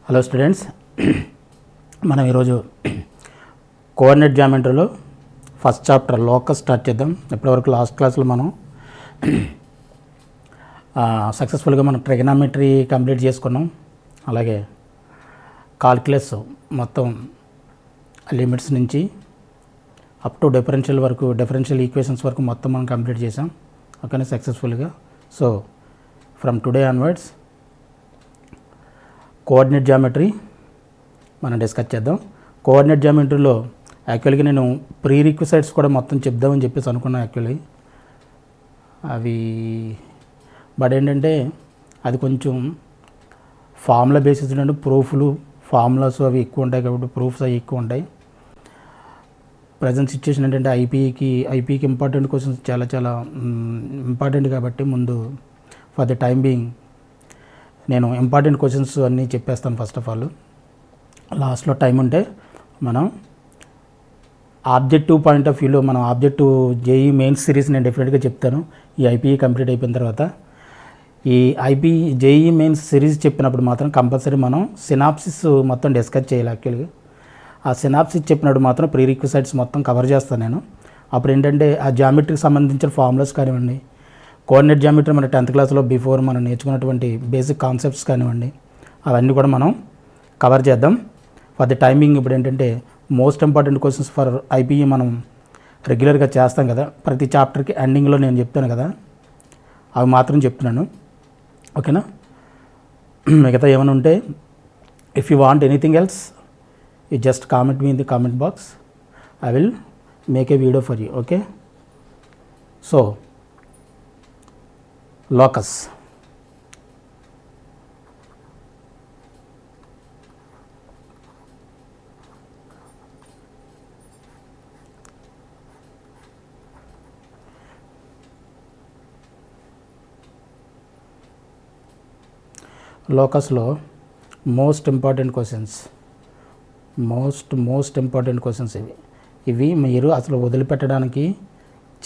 Hello students, మనం ఈరోజు coordinate జామెట్రీలో ఫస్ట్ చాప్టర్ లోకస్ స్టార్ట్ చేద్దాం. ఇప్పటివరకు లాస్ట్ క్లాస్లో మనం సక్సెస్ఫుల్గా మనం ట్రిగనామెట్రీ కంప్లీట్ చేసుకున్నాం. అలాగే కాల్కులస్ మొత్తం లిమిట్స్ నుంచి అప్ టు డిఫరెన్షియల్ వరకు, డిఫరెన్షియల్ ఈక్వేషన్స్ వరకు మొత్తం మనం కంప్లీట్ చేసాం. ఓకేనా, సక్సెస్ఫుల్గా. So from today onwards coordinate geometry మనం డిస్కస్ చేద్దాం. కోఆర్డినేట్ జామెట్రీలో యాక్చువల్గా నేను ప్రీ రిక్విజైట్స్ కూడా మొత్తం చెప్దామని చెప్పేసి అనుకున్నాను యాక్చువల్లీ అవి. బట్ ఏంటంటే అది కొంచెం ఫార్ములా బేసిస్ నుండి ప్రూఫ్లు, ఫార్ములాస్ అవి ఎక్కువ ఉంటాయి కాబట్టి ప్రూఫ్స్ అవి ఎక్కువ ఉంటాయి. ప్రజెంట్ సిచ్యువేషన్ ఏంటంటే ఐపీకి ఇంపార్టెంట్ క్వశ్చన్స్ చాలా ఇంపార్టెంట్ కాబట్టి ముందు ఫర్ ది టైం బీయింగ్ నేను ఇంపార్టెంట్ క్వశ్చన్స్ అన్నీ చెప్పేస్తాను. ఫస్ట్ ఆఫ్ ఆల్ లాస్ట్లో టైం ఉంటే మనం ఆబ్జెక్టివ్ పాయింట్ ఆఫ్ వ్యూలో మనం ఆబ్జెక్టివ్ జేఈ మెయిన్స్ సిరీస్ నేను డెఫినెట్గా చెప్తాను ఈ ఐపీఈ కంప్లీట్ అయిపోయిన తర్వాత. ఈ జేఈ మెయిన్స్ సిరీస్ చెప్పినప్పుడు మాత్రం కంపల్సరీ మనం సినాప్సిస్ మొత్తం డిస్కస్ చేయాలి. యాక్చువల్గా ఆ సినాప్సిస్ చెప్పినప్పుడు మాత్రం ప్రీ రిక్విజైట్స్ మొత్తం కవర్ చేస్తాను నేను. అప్పుడు ఏంటంటే ఆ జామెట్రీకి సంబంధించిన ఫార్ములాస్ కానివ్వండి, కోఆర్డినేట్ జామెట్రీ మన 10th క్లాస్లో బిఫోర్ మనం నేర్చుకున్నటువంటి బేసిక్ కాన్సెప్ట్స్ కానివ్వండి, అవన్నీ కూడా మనం కవర్ చేద్దాం. ఫర్ ది టైమింగ్ ఇప్పుడు ఏంటంటే most important questions for IPE మనం రెగ్యులర్గా చేస్తాం కదా, ప్రతి చాప్టర్కి ఎండింగ్లో నేను చెప్తాను కదా, అవి మాత్రం చెప్తున్నాను. ఓకేనా, మిగతా ఏమైనా ఉంటే if you want anything else you just comment me in the comment box. I will make a video for you. Okay, so locus. లోకస్లో మోస్ట్ ఇంపార్టెంట్ క్వశ్చన్స్ ఇవి మీరు అసలు వదిలిపెట్టడానికి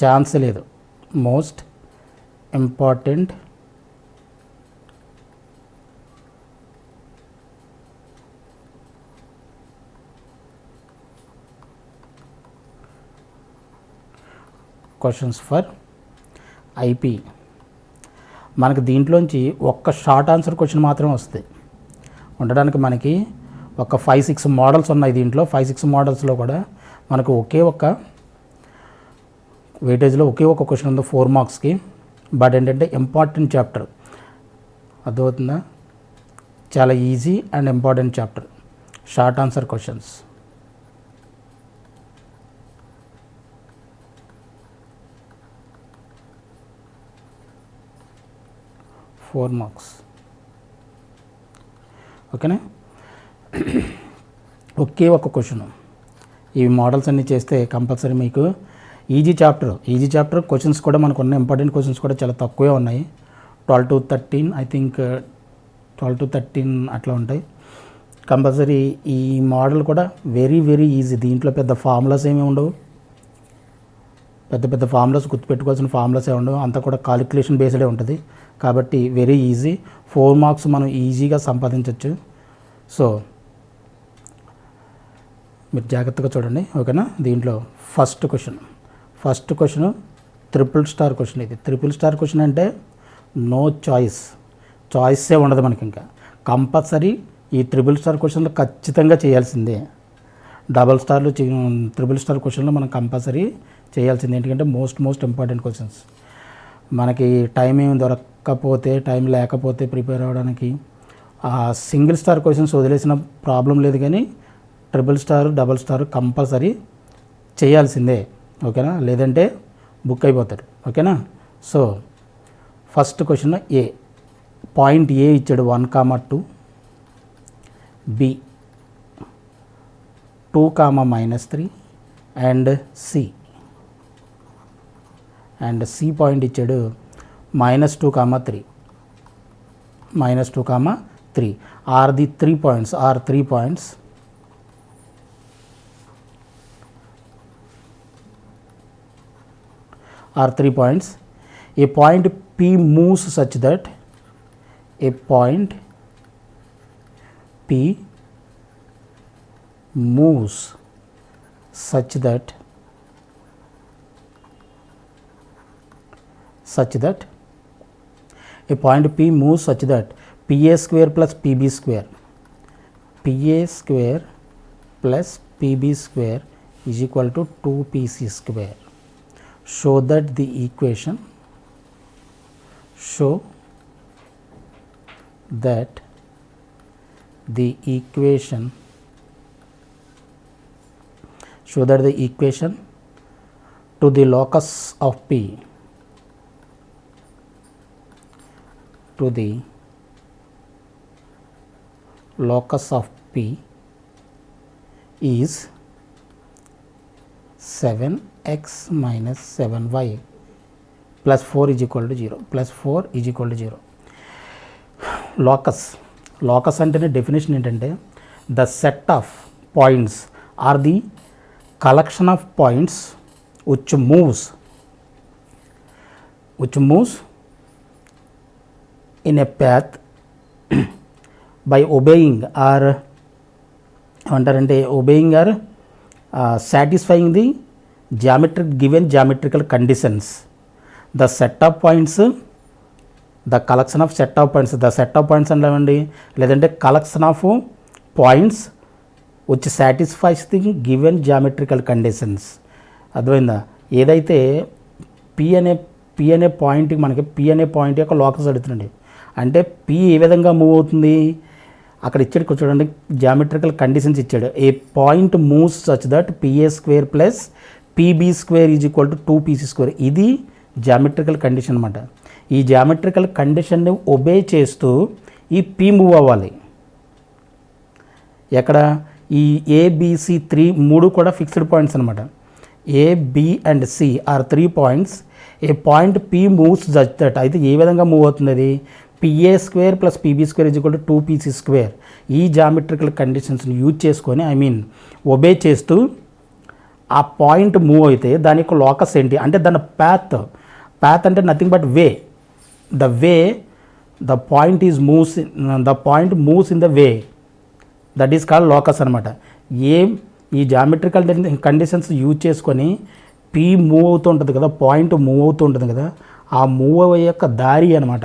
ఛాన్స్ లేదు. Most important questions for IP. మనకు దీంట్లోంచి ఒక్క short answer question మాత్రమే వస్తాయి. ఉండడానికి మనకి ఒక 5-6 మోడల్స్ ఉన్నాయి. దీంట్లో 5-6 మోడల్స్లో కూడా మనకు ఒకే ఒక్క వెయిటేజ్లో ఒకే ఒక క్వశ్చన్ ఉంది 4 మార్క్స్కి. బట్ ఏంటంటే ఇంపార్టెంట్ చాప్టర్, అర్థమవుతుందా, చాలా easy and important chapter. Short answer questions 4 marks. ఓకేనా, ఒకే ఒక క్వశ్చన్. ఈ మోడల్స్ అన్నీ చేస్తే కంపల్సరీ మీకు ఈజీ చాప్టర్ క్వశ్చన్స్ కూడా మనకు ఉన్న ఇంపార్టెంట్ క్వశ్చన్స్ కూడా చాలా తక్కువే ఉన్నాయి. 12 to 13 ఐ థింక్ 12 to 13 అట్లా ఉంటాయి. కంపల్సరీ ఈ మోడల్ కూడా వెరీ ఈజీ. దీంట్లో పెద్ద ఫార్ములాస్ ఏమీ ఉండవు, పెద్ద ఫార్ములాస్ గుర్తుపెట్టుకోవాల్సిన ఫార్ములాస్ ఏమి ఉండవు. అంతా కూడా కాలిక్యులేషన్ బేస్డే ఉంటుంది కాబట్టి వెరీ ఈజీ. 4 మార్క్స్ మనం ఈజీగా సంపాదించవచ్చు. సో మీరు జాగ్రత్తగా చూడండి. ఓకేనా, దీంట్లో first question triple star question. ఇది ట్రిపుల్ స్టార్ క్వశ్చన్ అంటే నో చాయిసే ఉండదు మనకి. ఇంకా కంపల్సరీ ఈ ట్రిపుల్ స్టార్ క్వశ్చన్లో ఖచ్చితంగా చేయాల్సిందే. ట్రిపుల్ స్టార్ క్వశ్చన్లో మనం కంపల్సరీ చేయాల్సిందే. ఎందుకంటే మోస్ట్ ఇంపార్టెంట్ క్వశ్చన్స్. మనకి టైం ఏమి దొరకకపోతే, టైం లేకపోతే ప్రిపేర్ అవ్వడానికి సింగిల్ స్టార్ క్వశ్చన్స్ వదిలేసిన ప్రాబ్లం లేదు, కానీ triple star, double star compulsory చేయాల్సిందే. ఓకేనా, లేదంటే బుక్ అయిపోతారు. ఓకేనా, సో ఫస్ట్ క్వశ్చన్ పాయింట్ ఏ ఇచ్చాడు 1, 2, బి 2, -3 అండ్ సి పాయింట్ ఇచ్చాడు -2, 3 are 3 points are 3 points. A point P moves such that a point P moves such that a point P moves such that PA square plus PB square plus PB square is equal to 2PC square. Show that the equation to the locus of P is 7x minus 7y plus 4 is equal to 0. Locus అంటే definition ఏంటంటే the set of points are the collection of points which moves in a path by obeying or satisfying the given geometrical conditions. The set of points, the collection of set of points, the set of points అంటే లేదంటే collection of points which satisfies the given geometrical conditions. అర్థమైందా? ఏదైతే P అనే పాయింట్కి మనకి P అనే point యొక్క locus అడుగుతుందండి. అంటే పి ఏ విధంగా మూవ్ అవుతుంది అక్కడ ఇచ్చాడు చూడండి, జామెట్రికల్ కండిషన్స్ ఇచ్చాడు. A point moves such that PA square plus PB square is equal to 2PC square. ఇది జామెట్రికల్ కండిషన్ అనమాట. ఈ జామెట్రికల్ కండిషన్ని ఒబే చేస్తూ ఈ పి మూవ్ అవ్వాలి. ఎక్కడ ఈ ఏబిసి 3 కూడా ఫిక్స్డ్ పాయింట్స్ అనమాట. A, B and C are 3 points. A point P moves such that అయితే ఏ విధంగా మూవ్ అవుతుంది అది PA square plus PB square is equal to 2PC square. ఈ జామెట్రికల్ కండిషన్స్ని యూజ్ చేసుకొని ఒబే చేస్తూ ఆ పాయింట్ మూవ్ అయితే దాని యొక్క లోకస్ ఏంటి అంటే దాని ప్యాత్ అంటే nothing but way. The point moves in the way, that is called locus అనమాట. ఈ జామెట్రికల్ కండిషన్స్ యూజ్ చేసుకొని పి మూవ్ అవుతూ ఉంటుంది కదా, పాయింట్ మూవ్ అవుతూ ఉంటుంది కదా, ఆ మూవ్ అయ్యే యొక్క దారి అనమాట.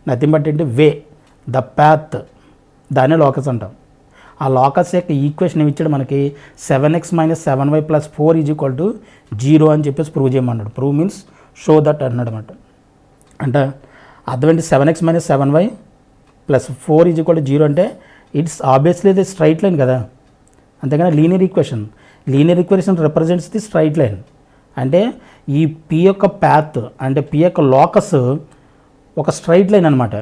నథింగ్ బట్ ఏంటి వే, ద ప్యాత్, దాన్నే లోకస్ అంటాం. ఆ లోకస్ యొక్క ఈక్వేషన్ ఏమి ఇచ్చాడు మనకి 7x minus 7y plus 4 is equal to 0 అని చెప్పేసి ప్రూవ్ చేయమన్నాడు. ప్రూవ్ మీన్స్ షో దట్ అన్నాడు అనమాట. అంటే అర్థమేంటి 7x minus 7y plus 4 is equal to 0 అంటే ఇట్స్ ఆబ్వియస్లీ ఇది స్ట్రైట్ లైన్ కదా, అంతేగాని linear equation represents the straight line. అంటే ఈ పి యొక్క ప్యాత్ అంటే పి యొక్క లోకస్ ఒక స్ట్రైట్ లైన్ అనమాట.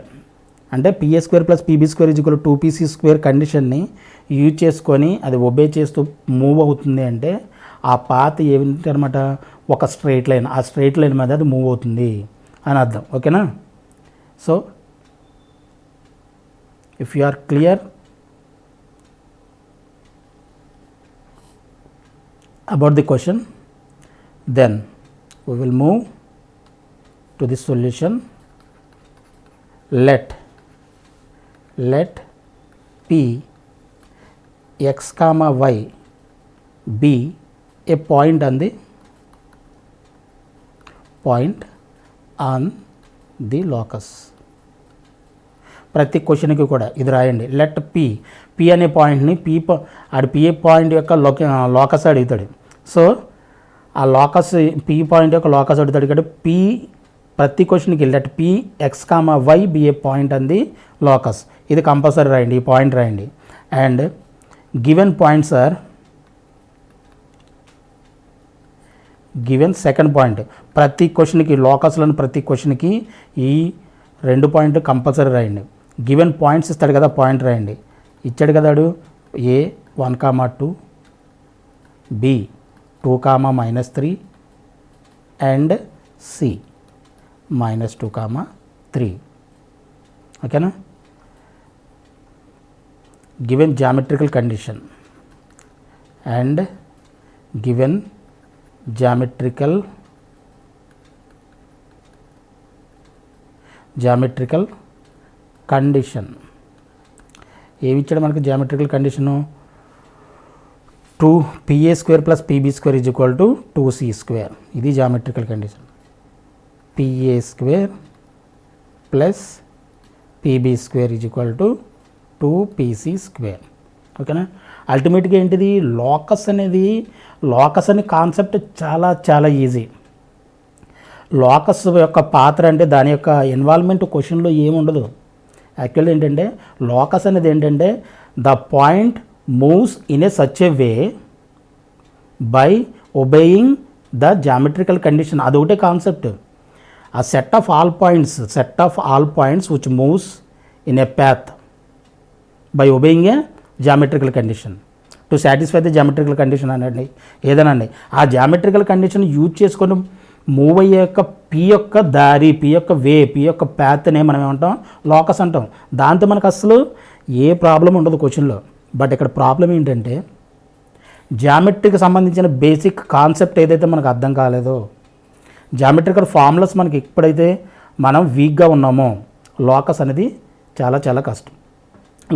అంటే PA square plus PB square is equal to 2PC square కండిషన్ని యూజ్ చేసుకొని అది ఒబే చేస్తూ మూవ్ అవుతుంది అంటే ఆ పాత్ ఏమిటి అనమాట, ఒక స్ట్రైట్ లైన్. ఆ స్ట్రైట్ లైన్ మీద అది మూవ్ అవుతుంది అని అర్థం. ఓకేనా? So if you are clear about the question, then we will move to the solution. Let P x comma y be a point on the locus. ప్రతి క్వశ్చన్కి కూడా ఇది రాయండి. లెట్ పి అనే పాయింట్ని పిఏ పాయింట్ యొక్క లోకస్ అడుగుతాడు. So ఆ లోకస్ పి పాయింట్ యొక్క లోకస్ అడుగుతాడు ఇక్కడ పి ప్రతి క్వశ్చన్కి let P X comma why be a point అంది లోకస్. ఇది కంపల్సరీ రాయండి, ఈ పాయింట్ రాయండి. And given points are given second point. ప్రతి క్వశ్చన్కి లోకస్లను ప్రతి క్వశ్చన్కి ఈ 2 పాయింట్లు కంపల్సరీ రాయండి. గివెన్ పాయింట్స్ ఇస్తాడు కదా, పాయింట్ రాయండి. ఇచ్చాడు కదాడు ఏ 1,2, బి 2,-3 అండ్ సి -2,3. ఓకేనా? Given geometrical condition and given geometrical condition ఏమి ఇచ్చాడు మనకి geometrical condition 2PA² + PB² = 2C². ఇది geometrical condition. PA² + PB² = 2PC². ఓకేనా. అల్టిమేట్గా ఏంటిది లోకస్ అనే కాన్సెప్ట్ చాలా చాలా ఈజీ. లోకస్ యొక్క పాత్ర అంటే దాని యొక్క ఇన్వాల్వ్మెంట్ క్వశ్చన్లో ఏముండదు. యాక్చువల్లీ ఏంటంటే లోకస్ అనేది ఏంటంటే the point moves in a such a way by obeying the geometrical condition. అదొకటే కాన్సెప్ట్. ఆ set of all points which moves in a path by obeying A geometrical condition to satisfy the geometrical condition అనండి ఏదనండి. ఆ geometrical condition use చేసుకొని move అయ్యే యొక్క P యొక్క దారి, P యొక్క వే, పి యొక్క ప్యాత్నే మనం ఏమంటాం లోకస్ అంటాం. దాంతో మనకు అసలు ఏ ప్రాబ్లం ఉండదు క్వశ్చన్లో. బట్ ఇక్కడ ప్రాబ్లం ఏంటంటే జామెట్రీకి సంబంధించిన బేసిక్ కాన్సెప్ట్ ఏదైతే మనకు అర్థం కాలేదో, జామెట్రికల్ ఫార్ములాస్ మనకి ఎప్పుడైతే మనం వీక్గా ఉన్నామో లోకస్ అనేది చాలా చాలా కష్టం.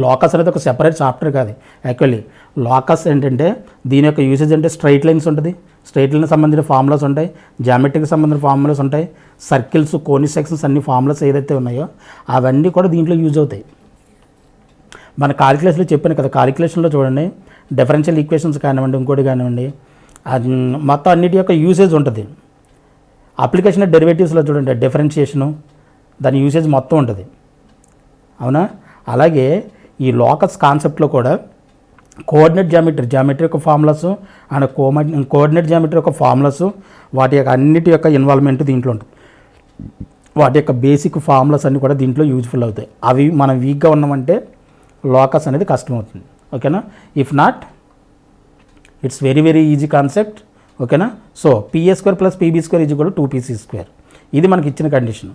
లోకస్ అనేది ఒక సెపరేట్ చాప్టర్ కాదు. యాక్చువల్లీ లోకస్ ఏంటంటే దీని యొక్క యూసేజ్ అంటే స్ట్రైట్ లైన్స్ ఉంటుంది, స్ట్రైట్ లైన్కి సంబంధించిన ఫార్ములాస్ ఉంటాయి, జామెట్రీకి సంబంధించిన ఫార్ములాస్ ఉంటాయి, సర్కిల్స్, కోని సెక్షన్స్ అన్ని ఫార్ములాస్ ఏదైతే ఉన్నాయో అవన్నీ కూడా దీంట్లో యూజ్ అవుతాయి. మన కాలిక్యులేషన్లో చెప్పాను కదా, కాలిక్యులేషన్లో చూడండి డిఫరెన్షియల్ ఈక్వేషన్స్ కానివ్వండి, ఇంకోటి కానివ్వండి, అది మొత్తం అన్నిటి యొక్క యూసేజ్ ఉంటుంది. అప్లికేషన్ డెరివేటివ్స్లో చూడండి డిఫరెన్షియేషను దాని యూసేజ్ మొత్తం ఉంటుంది. అవునా. అలాగే ఈ లోకస్ కాన్సెప్ట్లో కూడా కోఆర్డినేట్ జామెట్రీ యొక్క ఫార్ములాస్ అండ్ కోఆర్డినేట్ జామెట్రీ యొక్క ఫార్ములాస్ వాటి యొక్క అన్నిటి యొక్క ఇన్వాల్వ్మెంట్ దీంట్లో ఉంటుంది. వాటి యొక్క బేసిక్ ఫార్ములాస్ అన్నీ కూడా దీంట్లో యూజ్ఫుల్ అవుతాయి. అవి మనం వీక్గా ఉన్నామంటే లోకస్ అనేది కష్టమవుతుంది. ఓకేనా. If not it's very very easy concept. ఓకేనా. So PA² + PB² = 2PC². ఇది మనకి ఇచ్చిన కండిషన్.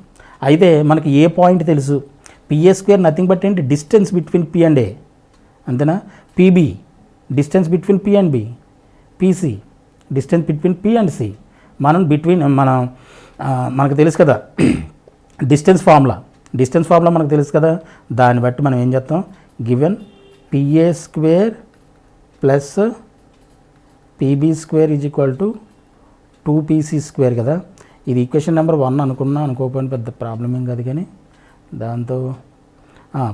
అయితే మనకి ఏ పాయింట్ తెలుసు, PA² నథింగ్ బట్ ఏంటి distance between P and A అంతేనా. PB distance between P and B, PC distance between P and C. మనకు తెలుసు కదా డిస్టెన్స్ ఫార్ములా మనకు తెలుసు కదా. దాన్ని బట్టి మనం ఏం చేస్తాం, గివెన్ PA² + PB² = 2PC² కదా. ఇది ఈక్వేషన్ నెంబర్ 1 అనుకోకపోయినా పెద్ద ప్రాబ్లం ఏం కాదు. కానీ దాంతో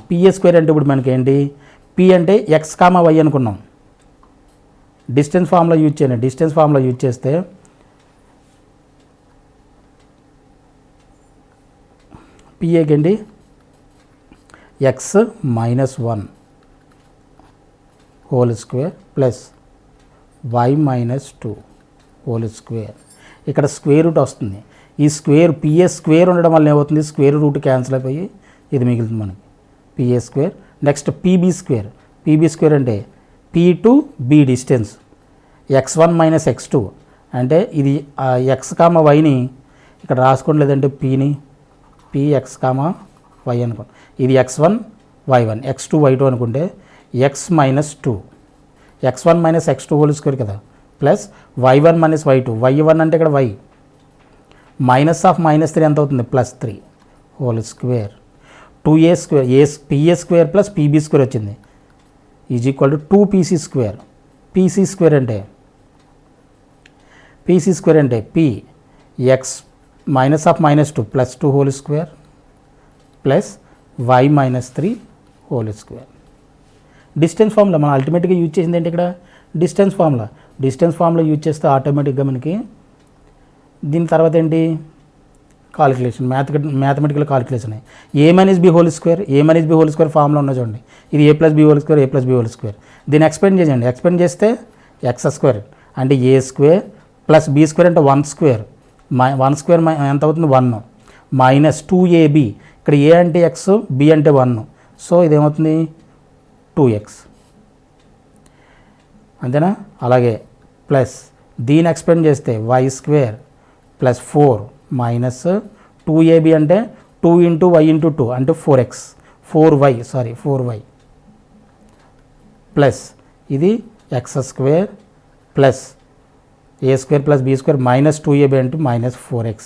PA² అంటే ఇప్పుడు మనకి ఏంటి, P అంటే x, y అనుకున్నాం. డిస్టెన్స్ ఫార్ములా యూజ్ చేస్తే PAకి ఏంటి x - 1 whole square plus y - 2 whole square. ఇక్కడ స్క్వేర్ రూట్ వస్తుంది. ఈ PA² ఉండడం వల్ల ఏమవుతుంది, స్క్వేర్ రూట్ క్యాన్సిల్ అయిపోయి ఇది మిగులుతుంది మనకి PA². నెక్స్ట్ PB² అంటే P to B distance, x1 - x2 అంటే ఇది x, yని ఇక్కడ రాసుకోండి, లేదంటే Px, y అనుకోండి. ఇది x1 y1 x2 y2 అనుకుంటే x - 2 x1 - x2 whole square కదా, ప్లస్ y1 - y2 y1 అంటే ఇక్కడ y -3 ఎంత అవుతుంది, +3 whole square. 2A² PA² + PB² వచ్చింది = 2PC². PC² అంటే P x -2 +2 whole square plus y -3 whole square. Distance formula మనం అల్టిమేట్గా యూజ్ చేసింది ఏంటి, ఇక్కడ డిస్టెన్స్ ఫార్ములా యూజ్ చేస్తే ఆటోమేటిక్గా మనకి దీని తర్వాత ఏంటి calculation, mathematical calculation. A - B whole square formula ఉన్న చూడండి. ఇది A + B హోల్ స్క్వేర్. దీన్ని ఎక్స్పెండ్ చేస్తే x² అంటే A² + B² అంటే 1 స్క్వేర్ ఎంత అవుతుంది 1 -2AB. ఇక్కడ A అంటే x, B అంటే 1, సో ఇదేమవుతుంది 2x అంతేనా. అలాగే ప్లస్ దీన్ని ఎక్స్పెండ్ చేస్తే y² + 4 -2AB అంటే 2 × y × 2 అంటే 4y ప్లస్ ఇది x² plus A² + B² -2AB అంటే -4x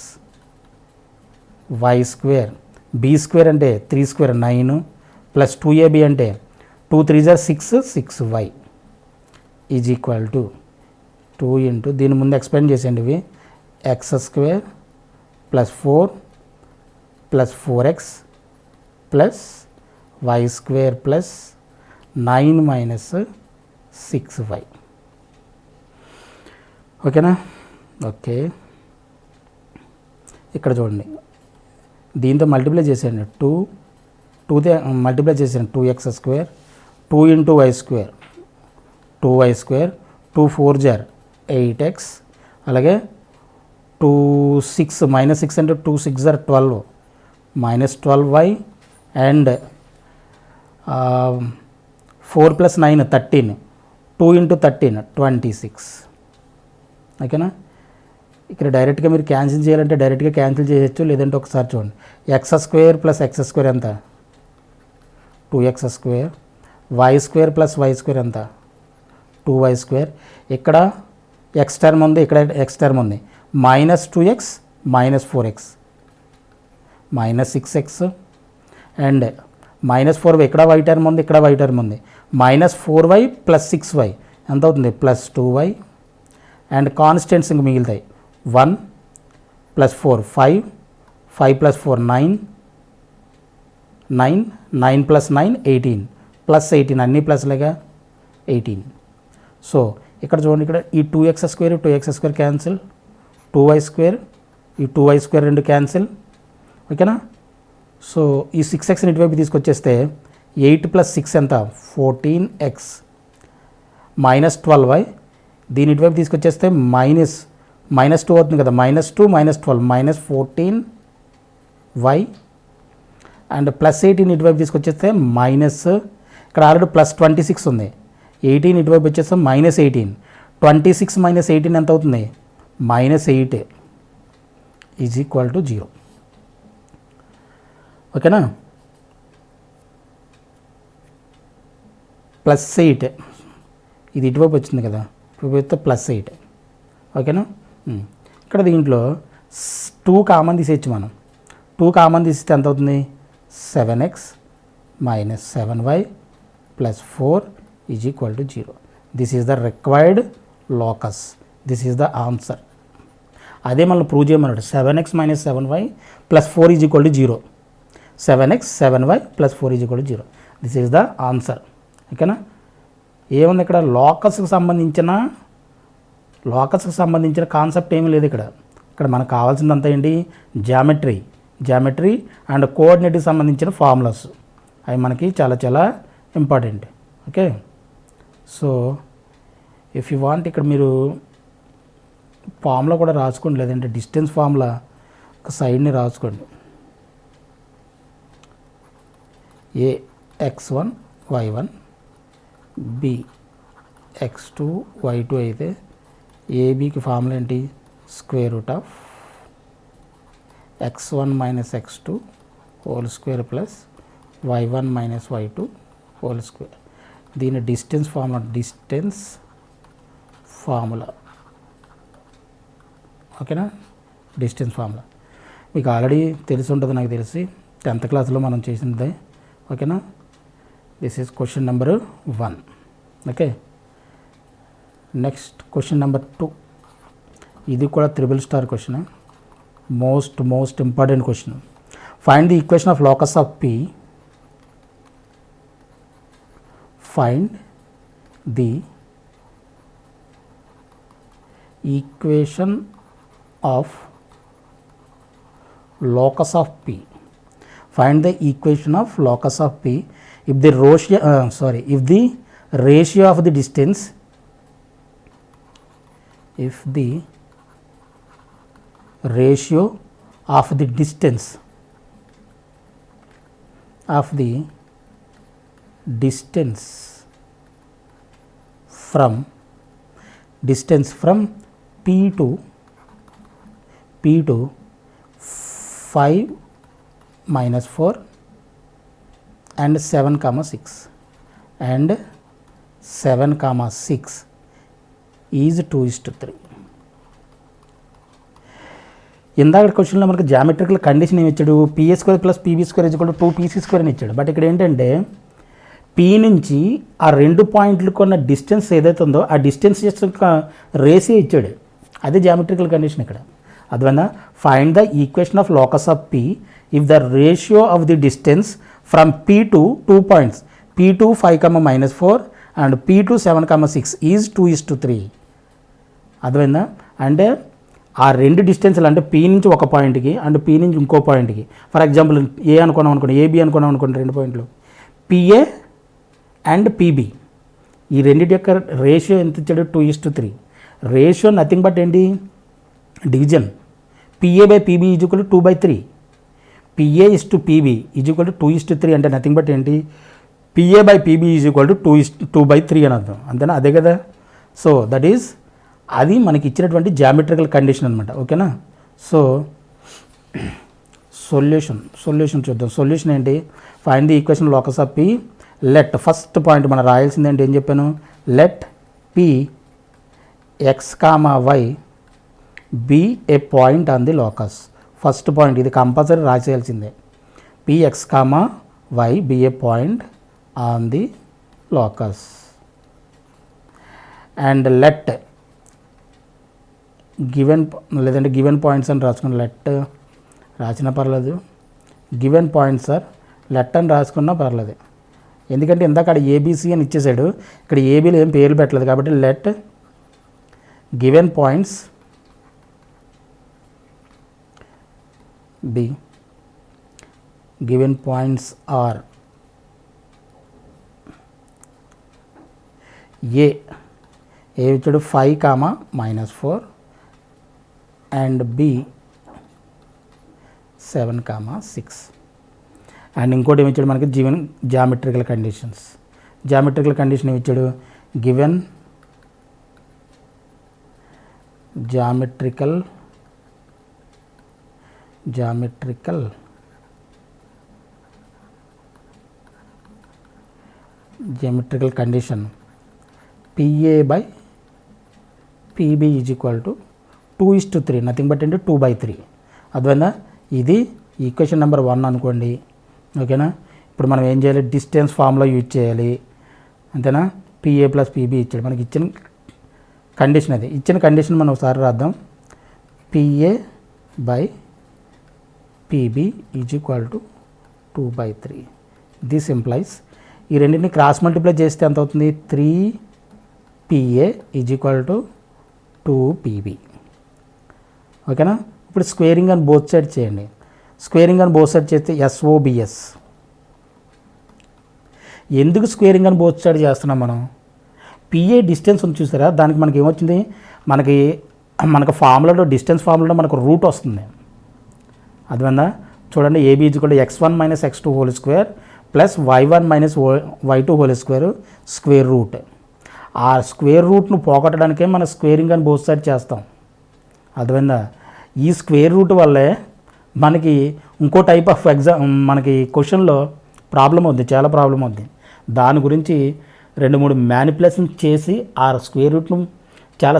y² B² అంటే 3² 9 ప్లస్ 2AB అంటే 2 3 జర్ 6 6y is equal to 2 into దీని ముందు ఎక్స్పాండ్ చేసేయండి ఇవి X square plus 4 plus 4x plus why square plus 9 minus 6y. ఓకేనా? ఓకే, ఇక్కడ చూడండి దీంతో మల్టిప్లై చేసేయండి 2తో మల్టిప్లై చేసేయండి 2x square 2 into Y square 2y square 2 4 జర్ 8x అలాగే 2 6 మైనస్ 6 అంటే 2 6 జర్ 12 minus 12y and 4 plus 9 13 2 into 13 26. ఓకేనా? ఇక్కడ డైరెక్ట్గా మీరు క్యాన్సిల్ చేయాలంటే డైరెక్ట్గా క్యాన్సిల్ చేయొచ్చు, లేదంటే ఒకసారి చూడండి X square plus X square ఎంత 2x square Y square plus why square ఎంత 2y స్క్వేర్. ఇక్కడ ఎక్స్ టర్మ్ ఉంది, ఇక్కడ ఎక్స్ టర్మ్ ఉంది, minus 2x minus 4x minus 6x and minus 4y ఇక్కడ వై టర్మ్ ఉంది, ఇక్కడ వై టర్మ్ ఉంది, మైనస్ 4y ప్లస్ 6y ఎంత అవుతుంది ప్లస్ 2y అండ్ కాన్స్టెంట్స్ ఇంక మిగులుతాయి 1 ప్లస్ 4 5 5 ప్లస్ 4 9 9 ప్లస్ 9 18 ప్లస్ 18 అన్ని ప్లస్లేగా 18. సో ఇక్కడ చూడండి ఇక్కడ ఈ 2x square cancel 2y square ఈ 2y స్క్వేర్ రెండు క్యాన్సిల్. ఓకేనా? సో ఈ 6xని ఇటువైపు తీసుకొచ్చేస్తే 8 ప్లస్ 6 ఎంత 14x మైనస్ 12y దీని ఇటువైపు తీసుకొచ్చేస్తే మైనస్ 2 అవుతుంది కదా, minus 2 minus 12 minus 14y and plus 18 ఇటువైపు తీసుకొచ్చేస్తే మైనస్ ఇక్కడ ఆల్రెడీ ప్లస్ 26 ఉంది, 18 ఇటువైపు వచ్చేస్తే మైనస్ 18 26 మైనస్ 18 ఎంత అవుతుంది మైనస్ 8 ఈజ్ ఈక్వల్ టు 0. ఓకేనా? ప్లస్ 8 ఇది ఇటువైపు వచ్చింది కదా, ఇటువైపు వస్తే ప్లస్ 8. ఓకేనా? ఇక్కడ దీంట్లో 2 కామన్ తీసేయచ్చు మనం, 2 కామన్ తీస్తే ఎంత అవుతుంది 7x minus 7y plus 4 is equal to 0. This is the required locus, this is the answer. అదే మనం ప్రూవ్ చేయమన్నాడు 7x minus 7y plus 4 is equal to 0, 7x 7y plus 4 is equal to 0. This is the answer. ఓకేనా? ఏముంది ఇక్కడ లోకస్కి సంబంధించిన concept ఏమీ లేదు ఇక్కడ. ఇక్కడ మనకు కావాల్సిందంతా ఏంటి జామెట్రీ అండ్ కోఆర్డినేట్కి సంబంధించిన ఫార్ములాస్, అవి మనకి చాలా చాలా important. Okay, so if you want ఇక్కడ మీరు ఫార్ములా కూడా రాసుకోండి, లేదంటే డిస్టెన్స్ ఫార్ములా ఒక సైడ్ని రాసుకోండి. ఏ x1 y1 B x2 y2 అయితే ఏబికి ఫార్ములా ఏంటి square root of x1 minus x2 whole square plus y1 minus y2 whole square. దీని డిస్టెన్స్ ఫార్ములా. ఓకేనా? డిస్టెన్స్ ఫార్ములా మీకు ఆల్రెడీ తెలిసి ఉంటుంది, నాకు తెలిసి 10th క్లాస్లో మనం చేసిందే. ఓకేనా? This is question number 1. Okay, next question number 2. ఇది కూడా triple star question, most important question. Find the equation of locus of P. Find the equation of locus of P. Find the equation of locus of P if the ratio of the distance from P to 5 minus 4 and 7 comma 6 and 7 comma 6 is 2:3. ఇందాక క్వశ్చన్లో మనకు geometrical condition ఏమి ఇచ్చాడు, PA square plus PB square is equal to 2pc square అని ఇచ్చాడు. But ఇక్కడ ఏంటంటే P నుంచి ఆ 2 పాయింట్లకు ఉన్న డిస్టెన్స్ ఏదైతే ఉందో ఆ డిస్టెన్స్ యొక్క రేషియో ఇచ్చాడు. అదే జామెట్రికల్ కండిషన్ ఇక్కడ. అదవన్నా find the equation of locus of P if the ratio of the distance from P to 2 points P2 5, -4 and P2 7, 6 is 2:3. అర్థమైందా? అంటే ఆ 2 డిస్టెన్స్లు అంటే పీ నుంచి ఒక పాయింట్కి అండ్ పీ నుంచి ఇంకో పాయింట్కి, ఫర్ ఎగ్జాంపుల్ ఏ అనుకున్నాం అనుకోండి, ఏబి అనుకున్నాం అనుకోండి, 2 పాయింట్లు పిఏ అండ్ పీబీ, ఈ రెండింటి యొక్క రేషియో ఎంత ఇచ్చాడు? 2:3. రేషియో నథింగ్ బట్ ఏంటి? Division. PA/PB is equal to 2/3. PA/PB is equal to 2:3 అంటే నథింగ్ బట్ ఏంటి? PA/PB ఈజ్ ఈక్వల్ టు 2/3 అని అర్థం. అంతేనా? అదే కదా. సో దట్ ఈజ్ అది మనకి ఇచ్చినటువంటి జామెట్రికల్ కండిషన్ అనమాట. ఓకేనా? సో సొల్యూషన్ చూద్దాం. సొల్యూషన్ ఏంటి? Find the equation locus of P. Let first point మనం రాయాల్సింది ఏంటి? ఏం చెప్పాను? Let P X comma why be a point on the locus. First point ఇది కంపల్సరీ రాసేయాల్సిందే. P x comma why be a point on the locus. And let given, లేదంటే given points అని రాసుకుని లెట్ రాసినా పర్లేదు, గివెన్ పాయింట్స్ సార్ లెట్ అని రాసుకున్నా పర్లేదు. ఎందుకంటే ఇందాక అక్కడ ఏబీసీ అని ఇచ్చేసాడు, ఇక్కడ ఏబీలో ఏం పేర్లు పెట్టలేదు కాబట్టి let given points be, given points are A ఇచ్చాడు 5, -4 అండ్ బి 7, 6. అండ్ ఇంకోటి ఏమి ఇచ్చాడు మనకి? Geometrical conditions. జామెట్రికల్ కండిషన్ ఏమి ఇచ్చాడు? Given geometrical condition PA/PB is equal to 2:3, nothing but ఏంటి? 2/3. అర్థమైందా? ఇది ఈక్వేషన్ నెంబర్ 1 అనుకోండి. ఓకేనా? ఇప్పుడు మనం ఏం చేయాలి? డిస్టెన్స్ ఫార్ములా యూజ్ చేయాలి. అంతేనా? PA+PB ఇచ్చాడు మనకి, ఇచ్చిన కండిషన్ అది. ఇచ్చిన కండిషన్ మనం ఒకసారి రాద్దాం. PA/PB is equal to 2/3. This implies ఈ రెండింటిని క్రాస్ మల్టిప్లై చేస్తే ఎంత అవుతుంది? 3PA is equal to 2PB. ఓకేనా? ఇప్పుడు స్క్వేరింగ్ అని బోత్ సైడ్ చేయండి. స్క్వేరింగ్ అని బోత్ సైడ్ చేస్తే SOBS. ఎందుకు స్క్వేరింగ్ అని బోత్ సైడ్ చేస్తున్నాం మనం? PA డిస్టెన్స్ ఉంది చూసారా, దానికి మనకి ఏమొచ్చింది? మనకు ఫార్ములాలో డిస్టెన్స్ ఫార్ములాలో మనకు రూట్ వస్తుంది. అర్థమైందా? చూడండి, AB is equal to x1 - x2 whole square plus y1 - y2 whole square square root. ఆ స్క్వేర్ రూట్ను పోగొట్టడానికే మనం స్క్వేరింగ్ అని బోత్ సైడ్ చేస్తాం. అర్థమైందా? ఈ స్క్వేర్ రూట్ వల్లే మనకి ఇంకో టైప్ ఆఫ్ మనకి క్వశ్చన్లో ప్రాబ్లం అవుద్ది, చాలా ప్రాబ్లం అవుద్ది. దాని గురించి 2-3 మ్యానిపులేషన్ చేసి ఆ స్క్వేర్ రూట్ను చాలా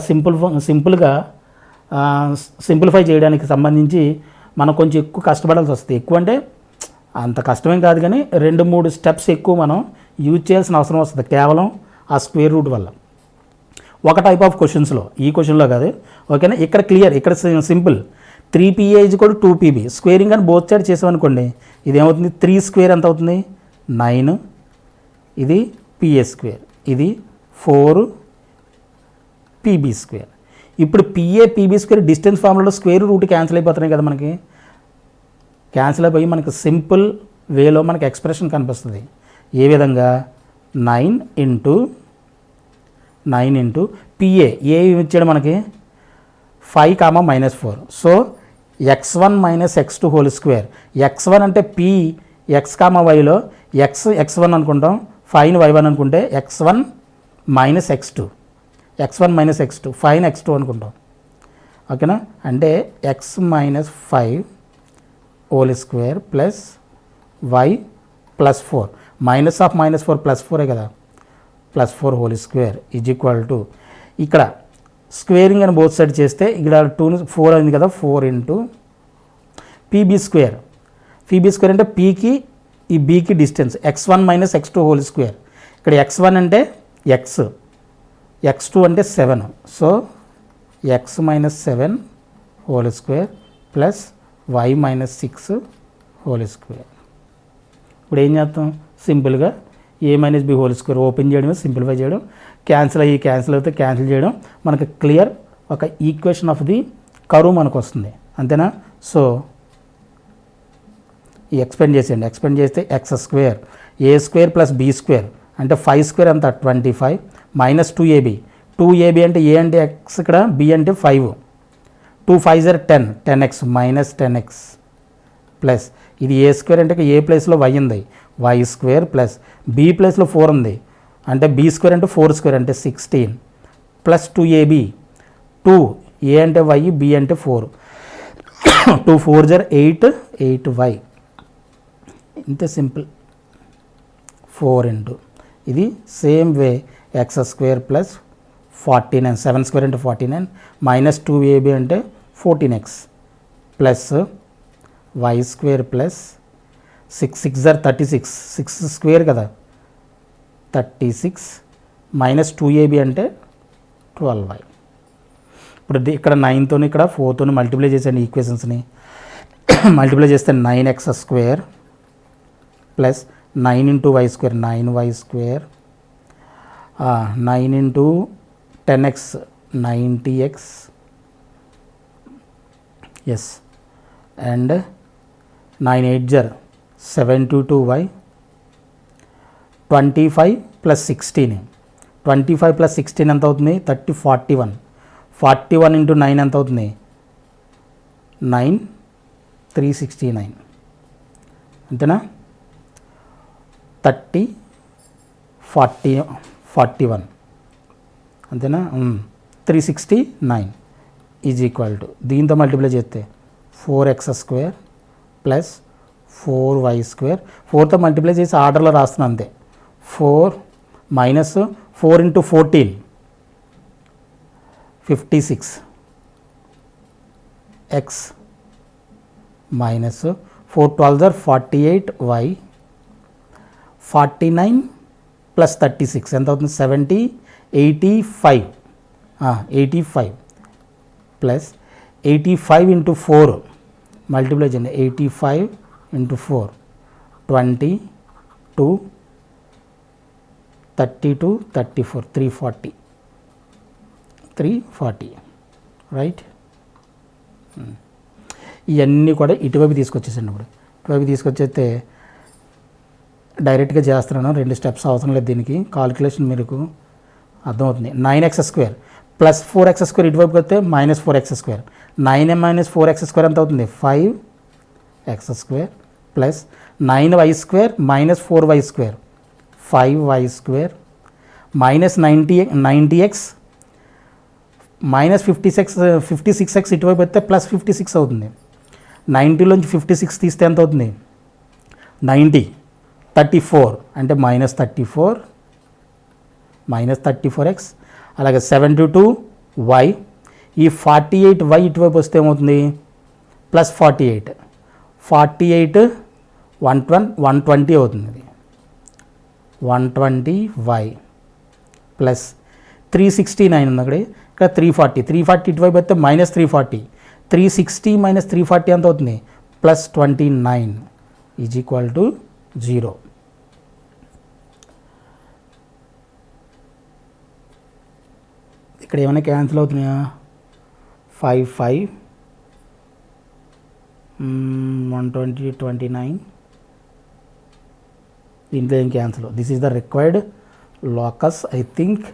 సింప్లిఫై చేయడానికి సంబంధించి మనం కొంచెం ఎక్కువ కష్టపడాల్సి వస్తుంది. ఎక్కువ అంటే అంత కష్టమేం కాదు, కానీ 2-3 స్టెప్స్ ఎక్కువ మనం యూజ్ చేయాల్సిన అవసరం వస్తుంది కేవలం ఆ స్క్వేర్ రూట్ వల్ల. ఒక టైప్ ఆఫ్ క్వశ్చన్స్లో, ఈ క్వశ్చన్లో కాదు. ఓకేనా? ఇక్కడ క్లియర్, ఇక్కడ simple. 3PA is equal to 2PB. Squaring అని బోత్ సైడ్ చేసామనుకోండి, ఇది ఏమవుతుంది? 3 స్క్వేర్ ఎంత అవుతుంది? 9. ఇది PA స్క్వేర్, ఇది 4PB స్క్వేర్. ఇప్పుడు PA/PB స్క్వేర్ డిస్టెన్స్ ఫార్ములాలో స్క్వేర్ రూట్ క్యాన్సిల్ అయిపోతున్నాయి కదా, మనకి క్యాన్సిల్ అయిపోయి మనకి సింపుల్ వేలో మనకి ఎక్స్ప్రెషన్ కనిపిస్తుంది. ఏ విధంగా? 9 ఇంటూ PA ఏ ఇచ్చాడు మనకి? 5, -4. So x1 - x2 whole square. x1 అంటే P x, yలో x1 అనుకుంటాం, 5 y1 అనుకుంటే x1 - x2, 5 x2 అనుకుంటాం. ఓకేనా? అంటే x - 5 whole square plus y plus 4, -4 plus 4 కదా, +4 whole square is equal to, ఇక్కడ స్క్వేరింగ్ అని బోత్ సైడ్ చేస్తే ఇక్కడ 4 అయింది కదా, 4 into PB square. PB square అంటే పీకి ఈ బీకి distance x1 minus x2 whole square. ఇక్కడ x1 అంటే x, x2 అంటే 7. So x minus 7 whole square plus y minus 6 whole square. ఇప్పుడు ఏం చేస్తాం, సింపుల్గా a minus b whole square open చేయడం, సింప్లిఫై చేయడం, క్యాన్సిల్ అయితే క్యాన్సిల్ చేయడం, మనకు క్లియర్ ఒక ఈక్వేషన్ ఆఫ్ ది కర్వ్ మనకు వస్తుంది, అంతేనా. సో ఈ ఎక్స్పెండ్ చేస్తే X square A square plus B square అంటే 5 స్క్వేర్ అంత 25 మైనస్ 2ab అంటే ఏ అంటే ఎక్స్, ఇక్కడ బి అంటే 5, 2 5 జర్ 10, 10x మైనస్ 10x ప్లస్ ఇది ఏ స్క్వేర్ అంటే ఏ ప్లేస్లో y ఉంది, y స్క్వేర్ ప్లస్ బి ప్లేస్లో 4 ఉంది అంటే బీ స్క్వేర్ అంటే 4 స్క్వేర్ అంటే 16 ప్లస్ 2ab, 2 ఏ అంటే y, బి అంటే 4, 2 4 జర్ 8, 8y. ఇంతే సింపుల్. 4 ఇంటూ ఇది same way X square plus 49, 7 square అంటే 49 మైనస్ 2ab అంటే 14x plus why square plus 6 6 జర్ 36, 6 స్క్వేర్ కదా 36 మైనస్ 2ab అంటే 12y. ఇప్పుడు ఇక్కడ 9తో ఇక్కడ 4తో మల్టిప్లై చేసాను ఈక్వేషన్స్ని. మల్టిప్లై చేస్తే 9x square plus 9 into Y square 9y square, 9 into 10x 90x yes and 9 8 జర్ 72y, 25 ప్లస్ 16, 25 ప్లస్ 16 ఎంత అవుతుంది 30, 41, 41 ఇంటూ 9 ఎంత అవుతుంది 9, 369 అంతేనా. 30, 40, 41 అంతేనా. 369 ఈజ్ ఈక్వల్ టు దీంతో మల్టిప్లై చేస్తే 4x square plus 4y square, 4తో మల్టిప్లై చేసి ఆర్డర్లో రాస్తున్నాను అంతే. 4 మైనస్ 4 ఇంటూ 14 56 x మైనస్ 4 12 జర్ 48y, 49 ప్లస్ 36 ఎంత అవుతుంది 70, 85, 85 ప్లస్ 85 ఇంటూ 4 మల్టిప్లై చేయండి 85 ఇంటూ 4 22, 32, 34, 340 రైట్. ఇవన్నీ కూడా ఇటువైపు తీసుకొచ్చేసండి. ఇప్పుడు ఇటువైపు తీసుకొచ్చేస్తే డైరెక్ట్గా చేస్తున్నాను, 2 స్టెప్స్ అవసరం లేదు దీనికి. కాలిక్యులేషన్ మీకు అర్థమవుతుంది. 9x square plus 4x square ఇటువైపుకి వస్తే minus 4x square, 9 minus 4x square ఎంత అవుతుంది 5x square plus 9y square minus 4y square 5y square minus 90x minus 56x ఇటువైపు వస్తే ప్లస్ 56 అవుతుంది. 90లోంచి 56 తీస్తే ఎంత అవుతుంది 90, 34 అంటే మైనస్ 34, మైనస్ 34x. అలాగే 72y, ఈ 48y ఇటువైపు వస్తే ఏమవుతుంది ప్లస్ 48, 120 అవుతుంది. 120y ప్లస్ 369 ఉంది అక్కడ, ఇక్కడ 340 ఇటువైపు వస్తే మైనస్ 340, 360 మైనస్ 340 ఎంత అవుతుంది ప్లస్ 29 ఈజ్ ఈక్వల్ టు 0. ఇక్కడ ఏమైనా క్యాన్సిల్ అవుతున్నాయా 5 5 120 29 దీంట్లో ఏం cancel. This is the required locus. I think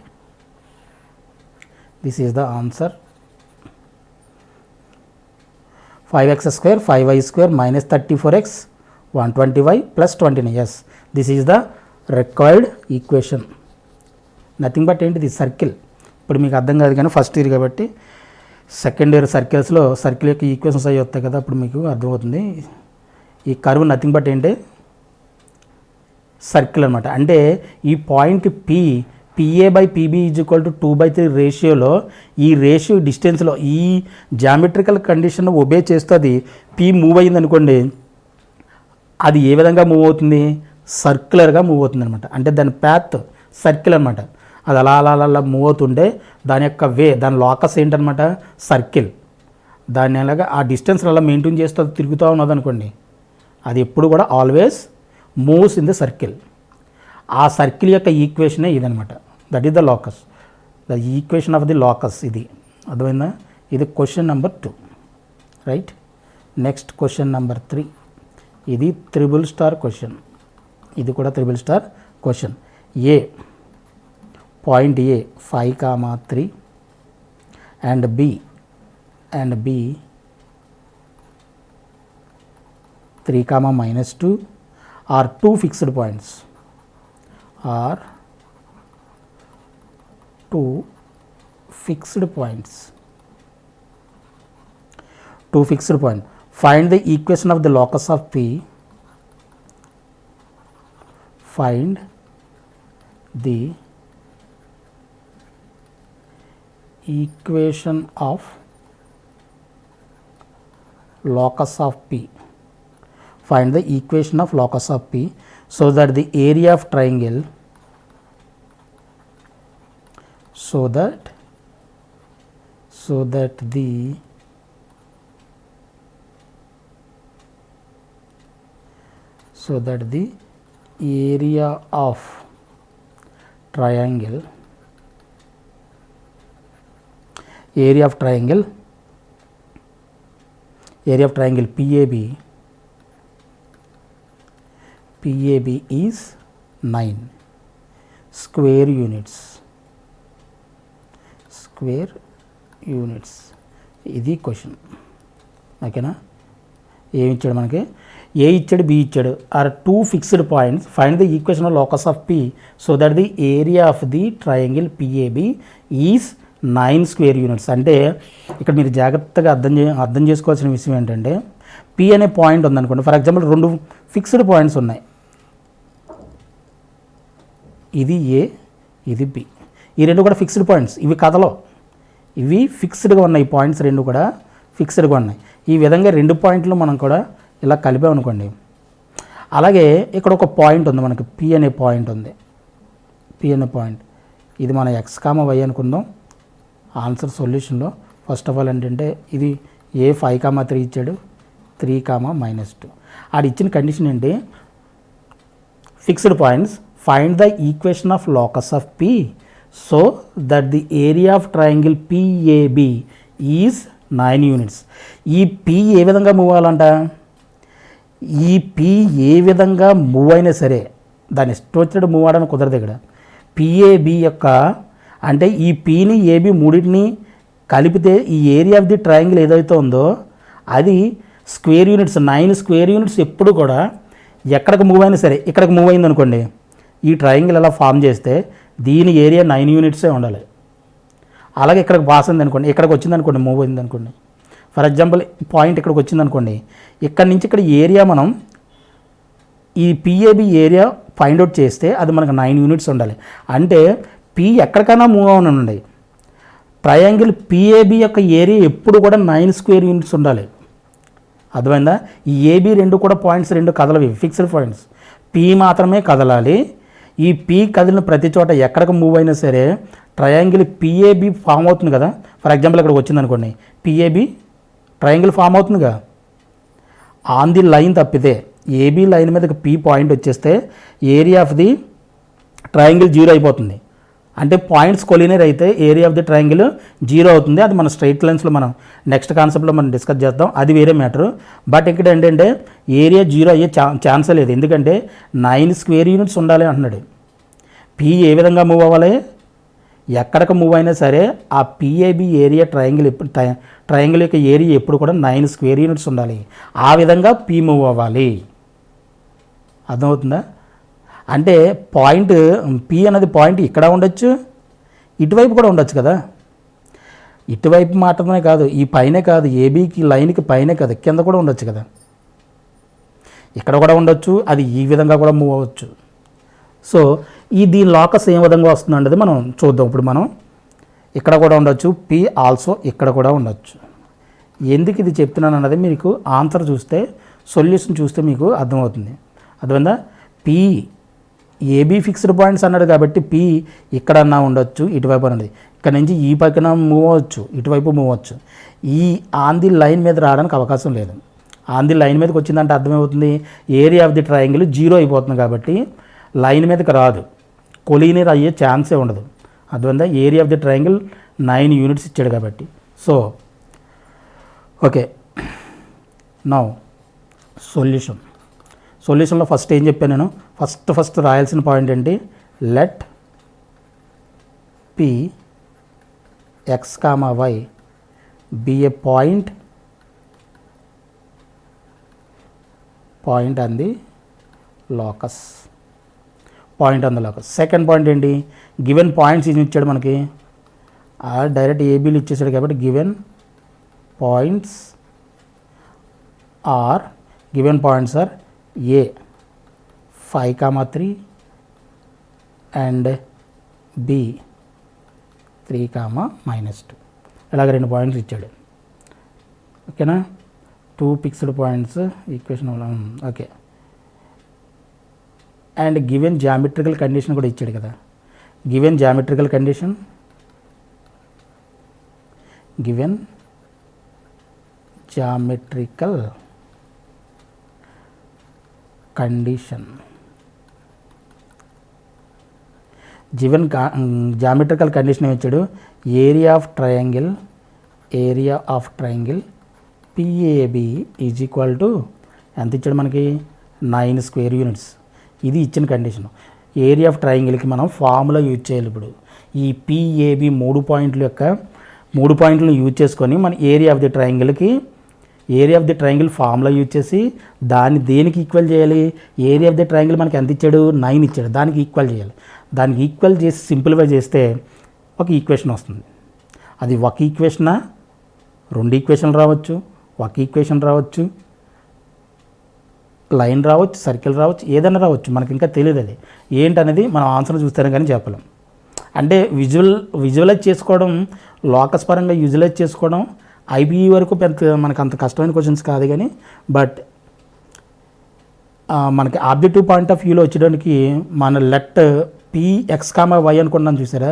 this is the answer. 5x square 5y square minus 34x 120y plus 29. Yes, this is the required equation. Nothing but ఏంటి, the circle. ఇప్పుడు మీకు అర్థం కాదు కానీ first year కాబట్టి second year సర్కిల్స్లో circle యొక్క equations అవి వస్తాయి కదా, అప్పుడు మీకు అర్థమవుతుంది. ఈ కర్వ్ నథింగ్ బట్ ఏంటి సర్కిల్ అనమాట. అంటే ఈ point PA by PB is equal to 2/3 రేషియోలో ఈ రేషియో డిస్టెన్స్లో ఈ జామెట్రికల్ కండిషన్ ఒబే చేస్తుంది. పీ మూవ్ అయ్యింది అనుకోండి, అది ఏ విధంగా మూవ్ అవుతుంది, సర్క్యులర్గా మూవ్ అవుతుంది అనమాట. అంటే దాని ప్యాత్ సర్కిల్ అనమాట. అది అలా అలా అలా మూవ్ అవుతుంటే దాని యొక్క దాని లోకస్ ఏంటనమాట, సర్కిల్. దాన్ని అలాగా ఆ డిస్టెన్స్ అలా మెయింటైన్ చేస్తూ తిరుగుతూ ఉన్నది అనుకోండి, అది ఎప్పుడు కూడా always moves in the circle. ఆ సర్కిల్ యొక్క ఈక్వేషనే ఇదనమాట. That is the locus, the equation of the locus. ఇది అర్థమైందా? ఇది question number 2, right. Next question number 3. ఇది త్రిబుల్ స్టార్ క్వశ్చన్. ఇది కూడా triple star question. Point A 5,3 and B 3,-2 are two fixed points. Two fixed points. Find the equation of the locus of P. Find the equation of locus of P. Find the equation of locus of P so that the area of triangle so that the area of triangle PAB is 9 square units. ఇది question. ఓకేనా? ఏమి ఇచ్చాడు మనకి? A ఇచ్చాడు, B ఇచ్చాడు. Are two fixed points. Find the equation of locus of P so that the area of the triangle PAB is 9 square units. అంటే ఇక్కడ మీరు జాగ్రత్తగా అర్థం చేసుకోవాల్సిన విషయం ఏంటంటే, పి అనే పాయింట్ ఉందనుకోండి. ఫర్ ఎగ్జాంపుల్ 2 ఫిక్స్డ్ పాయింట్స్ ఉన్నాయి. ఇది ఏ, ఇది బి. ఈ రెండు కూడా ఫిక్స్డ్ పాయింట్స్. ఇవి కథలో ఇవి ఫిక్స్డ్గా ఉన్నాయి. ఈ పాయింట్స్ రెండు కూడా ఫిక్స్డ్గా ఉన్నాయి. ఈ విధంగా 2 పాయింట్లు మనం కూడా ఇలా కలిపామనుకోండి. అలాగే ఇక్కడ ఒక పాయింట్ ఉంది మనకి, పి అనే పాయింట్ ఉంది. ఇది మన ఎక్స్ కామ వై అనుకుందాం. ఆన్సర్ సొల్యూషన్లో ఫస్ట్ ఆఫ్ ఆల్ ఏంటంటే, ఇది ఏ 5,3 ఇచ్చాడు, 3,-2. ఆడు ఇచ్చిన కండిషన్ ఏంటి, fixed points. Find the equation of locus of P so that the area of triangle PAB is 9 units. ఈ పి ఏ విధంగా మూవ్ అవ్వాలంట, ఈ పి ఏ విధంగా మూవ్ అయినా సరే దాన్ని ఇష్టం వచ్చినట్టు మూవ్ అవడానికి కుదరదు. ఇక్కడ పిఏబి యొక్క అంటే ఈ పిని ఏబి మూడింటిని కలిపితే ఈ ఏరియా ఆఫ్ ది ట్రయాంగిల్ ఏదైతే ఉందో అది స్క్వేర్ యూనిట్స్, 9 స్క్వేర్ యూనిట్స్. ఎప్పుడు కూడా ఎక్కడికి మూవ్ అయినా సరే, ఇక్కడికి మూవ్ అయింది అనుకోండి, ఈ ట్రయాంగిల్ అలా ఫామ్ చేస్తే దీని ఏరియా 9 యూనిట్సే ఉండాలి. అలాగే ఇక్కడికి పాస్ అయింది అనుకోండి, ఇక్కడికి వచ్చింది అనుకోండి, మూవ్ అయింది అనుకోండి. ఫర్ ఎగ్జాంపుల్ పాయింట్ ఇక్కడికి వచ్చింది అనుకోండి, ఇక్కడి నుంచి ఇక్కడ ఏరియా మనం ఈ పిఏబి ఏరియా ఫైండ్ అవుట్ చేస్తే అది మనకు 9 యూనిట్స్ ఉండాలి. అంటే పి ఎక్కడికైనా మూవ్ అవనండి, ట్రయాంగిల్ పిఏబి యొక్క ఏరియా ఎప్పుడు కూడా 9 స్క్వేర్ యూనిట్స్ ఉండాలి. అర్థమైందా? ఈ ఏబి రెండు కూడా పాయింట్స్ రెండు కదలవి, ఫిక్స్డ్ పాయింట్స్. పి మాత్రమే కదలాలి. ఈ పి కదిలిన ప్రతి చోట ఎక్కడికి మూవ్ అయినా సరే ట్రయాంగిల్ పిఏబి ఫామ్ అవుతుంది కదా. ఫర్ ఎగ్జాంపుల్ ఇక్కడికి వచ్చింది అనుకోండి, పిఏబి ట్రయాంగిల్ ఫామ్ అవుతుందిగా. ఆన్ ది లైన్ తప్పితే ఏబి లైన్ మీద పి పాయింట్ వచ్చేస్తే ఏరియా ఆఫ్ ది ట్రయాంగిల్ 0 అయిపోతుంది. అంటే పాయింట్స్ కొలినియర్ అయితే ఏరియా ఆఫ్ ది ట్రయాంగిల్ 0 అవుతుంది. అది మన స్ట్రైట్ లైన్స్లో మనం నెక్స్ట్ కాన్సెప్ట్లో మనం డిస్కస్ చేద్దాం, అది వేరే మ్యాటరు. బట్ ఇక్కడ ఏంటంటే ఏరియా 0 అయ్యే ఛాన్సే లేదు, ఎందుకంటే 9 స్క్వేర్ యూనిట్స్ ఉండాలి అంటున్నాడు. పి ఏ విధంగా మూవ్ అవ్వాలి, ఎక్కడికి మూవ్ అయినా సరే ఆ పిఏబి ఏరియా ట్రయాంగిల్ యొక్క ఏరియా ఎప్పుడు కూడా 9 స్క్వేర్ యూనిట్స్ ఉండాలి. ఆ విధంగా పి మూవ్ అవ్వాలి. అర్థమవుతుందా? అంటే పాయింట్ పి అనేది పాయింట్ ఇక్కడ ఉండొచ్చు, ఇటువైపు కూడా ఉండొచ్చు కదా. ఇటువైపు మాత్రమే కాదు, ఈ పైనే కాదు, ఏబీకి లైన్కి పైనే కాదు, కింద కూడా ఉండొచ్చు కదా. ఇక్కడ కూడా ఉండొచ్చు, అది ఈ విధంగా కూడా మూవ్ అవ్వచ్చు. సో దీని లోకస్ ఏ విధంగా వస్తుంది అనేది మనం చూద్దాం. ఇప్పుడు మనం ఇక్కడ కూడా ఉండొచ్చు, పి ఆల్సో ఇక్కడ కూడా ఉండొచ్చు. ఎందుకు ఇది చెప్తున్నాను అన్నది మీకు ఆన్సర్ చూస్తే సొల్యూషన్ చూస్తే మీకు అర్థమవుతుంది. అర్థమైందా? పి ఏబీ ఫిక్స్డ్ పాయింట్స్ అన్నాడు కాబట్టి పి ఇక్కడన్నా ఉండొచ్చు, ఇటువైపు అన్నది ఇక్కడ నుంచి ఈ పక్కన మూవ్ అవ్వచ్చు, ఇటువైపు మూవ్ అవ్వచ్చు. ఈ ఆన్ ది లైన్ మీద రావడానికి అవకాశం లేదు. ఆన్ ది లైన్ మీదకి వచ్చిందంటే అర్థమవుతుంది ఏరియా ఆఫ్ ది ట్రయాంగిల్ 0 అయిపోతుంది కాబట్టి లైన్ మీదకి రాదు, కొలీనియర్ అయ్యే ఛాన్సే ఉండదు. అర్థమైందా? Area of the triangle 9 units ఇచ్చాడు కాబట్టి. సో ఓకే, నౌ సొల్యూషన్లో ఫస్ట్ ఏం చెప్పాను నేను? ఫస్ట్ రాయాల్సిన పాయింట్ ఏంటి? Let P X comma why be a point on the locus. Second point ఏంటి? గివెన్ పాయింట్స్ ఇది ఇచ్చాడు మనకి, డైరెక్ట్ ఏబీలు ఇచ్చేసాడు కాబట్టి given points are A 5, 3 and B 3, -2. ఇలాగ 2 పాయింట్స్ ఇచ్చాడు. ఓకేనా? 2 fixed points equation. Okay, and given geometrical condition కూడా ఇచ్చాడు కదా. Given geometrical condition given geometrical condition ఇచ్చాడు. Area of triangle PAB is equal to ఎంత ఇచ్చాడు మనకి? 9 స్క్వేర్ యూనిట్స్. ఇది ఇచ్చిన కండిషన్. ఏరియా ఆఫ్ ట్రయాంగిల్కి మనం ఫార్ములా యూజ్ చేయాలి. ఇప్పుడు ఈ పిఏబి 3 పాయింట్లను యూజ్ చేసుకొని మన area of the triangle formula use చేసి దాన్ని దేనికి ఈక్వల్ చేయాలి? ఏరియా ఆఫ్ ది ట్రయాంగిల్ మనకి ఎంత ఇచ్చాడు? 9 ఇచ్చాడు. దానికి ఈక్వల్ చేయాలి. దానికి ఈక్వల్ చేసి సింప్లిఫై చేస్తే ఒక ఈక్వేషన్ వస్తుంది. అది ఒక ఈక్వేషనా, 2 ఈక్వేషన్లు రావచ్చు, ఒక ఈక్వేషన్ రావచ్చు, లైన్ రావచ్చు, సర్కిల్ రావచ్చు, ఏదైనా రావచ్చు. మనకి ఇంకా తెలియదు అది ఏంటనేది మనం ఆన్సర్ చూస్తేనే కానీ చెప్పలేం. అంటే విజువలైజ్ చేసుకోవడం, లోకస్ పరంగా విజువలైజ్ చేసుకోవడం ఐబీఈ వరకు మనకు అంత కష్టమైన క్వశ్చన్స్ కాదు. కానీ బట్ మనకి ఆబ్జెక్టివ్ పాయింట్ ఆఫ్ వ్యూలో వచ్చేదానికి మన let P X comma Y అనుకున్నాం చూసారా,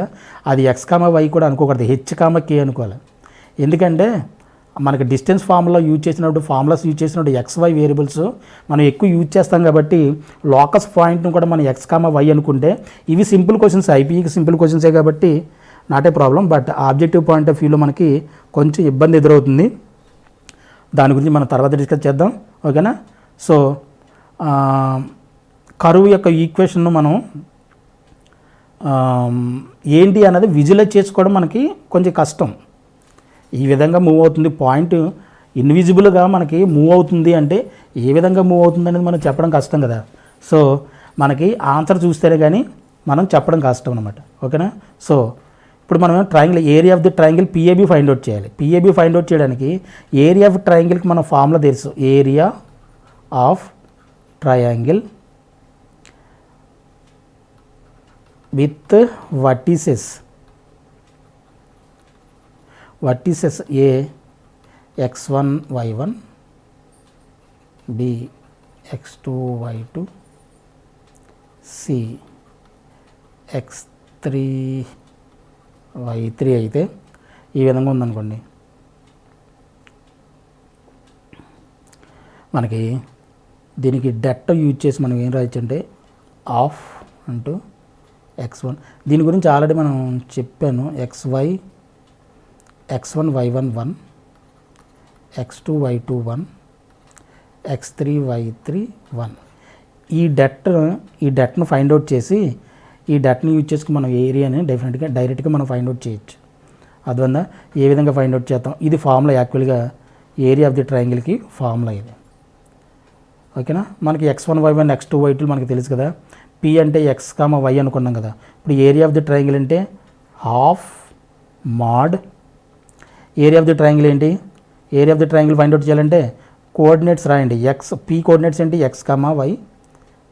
అది ఎక్స్ కామా వై కూడా అనుకోకూడదు, హెచ్ కామా కే అనుకోవాలి. ఎందుకంటే మనకి డిస్టెన్స్ ఫార్ములాస్ యూజ్ చేసినప్పుడు ఎక్స్ వై వేరియబుల్స్ మనం ఎక్కువ యూజ్ చేస్తాం కాబట్టి లోకస్ పాయింట్ను కూడా మనం ఎక్స్ కామా వై అనుకుంటే ఇవి సింపుల్ క్వశ్చన్స్, ఐపీఈకి సింపుల్ క్వశ్చన్సే కాబట్టి not a problem. But objective point of వ్యూలో మనకి కొంచెం ఇబ్బంది ఎదురవుతుంది. దాని గురించి మనం తర్వాత డిస్కస్ చేద్దాం. ఓకేనా? సో కరువు యొక్క ఈక్వేషన్ను మనం ఏంటి అన్నది విజువలైజ్ చేసుకోవడం మనకి కొంచెం కష్టం. ఈ విధంగా మూవ్ అవుతుంది, పాయింట్ ఇన్విజిబుల్గా మనకి మూవ్ అవుతుంది అంటే ఏ విధంగా మూవ్ అవుతుంది అనేది మనం చెప్పడం కష్టం కదా. సో మనకి ఆన్సర్ చూస్తేనే కానీ మనం చెప్పడం కష్టం అనమాట. ఓకేనా? సో ఇప్పుడు మనం area of the triangle PAB find out చేయాలి. పిఏబి ఫైండ్ అవుట్ చేయడానికి ఏరియా ఆఫ్ ట్రయాంగిల్కి మన ఫార్ములా తెలుసు. Area of triangle with vertices A x1 y1 b x2 y2 c x3 y3 అయితే ఈ విధంగా ఉందనుకోండి. మనకి దీనికి డెట్ యూజ్ చేసి మనం ఏం రాయొచ్చు అంటే ఆఫ్ అంటూ x1, దీని గురించి ఆల్రెడీ మనం చెప్పాను. x1 y1 1, x2 y2 1, x3 y3 1. ఈ డెట్ను ఫైండ్ అవుట్ చేసి ఈ డెట్ని యూజ్ చేసుకుని మనం ఏరియాని డైరెక్ట్గా మనం ఫైండ్ అవుట్ చేయొచ్చు. అందువల్ల ఏ విధంగా ఫైండ్ అవుట్ చేస్తాం? ఇది ఫార్ములా, యాక్చువల్గా ఏరియా ఆఫ్ ది ట్రయాంగిల్కి ఫార్ములా ఇది. ఓకేనా? మనకి x1 y1 x2 y2 మనకి తెలుసు కదా. పి అంటే ఎక్స్ కామా వై అనుకున్నాం కదా. ఇప్పుడు ఏరియా ఆఫ్ ది ట్రయాంగిల్ అంటే half mod area of the triangle ఏంటి? Area of the triangle find out చేయాలంటే కోఆర్డినేట్స్ రాయండి. పీ కోఆర్డినేట్స్ ఏంటి? ఎక్స్ కామా వై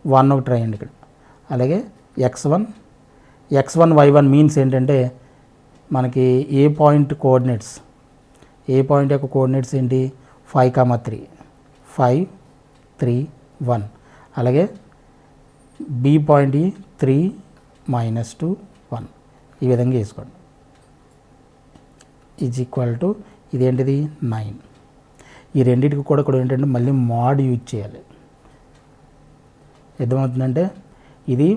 1 ఒకటి రాయండి ఇక్కడ. అలాగే x1 y1 మీన్స్ ఏంటంటే మనకి ఏ పాయింట్ యొక్క కోఆర్డినేట్స్ ఏంటి? 5, 3 5 3 1, అలాగే బి పాయింట్ 3 -2 1, ఈ విధంగా వేసుకోండి. ఈజ్ ఈక్వల్ టు ఇదేంటిది 9. ఈ రెండింటికి కూడా ఏంటంటే మళ్ళీ మోడ్ యూజ్ చేయాలి. ఏమవుతుందంటే ఇది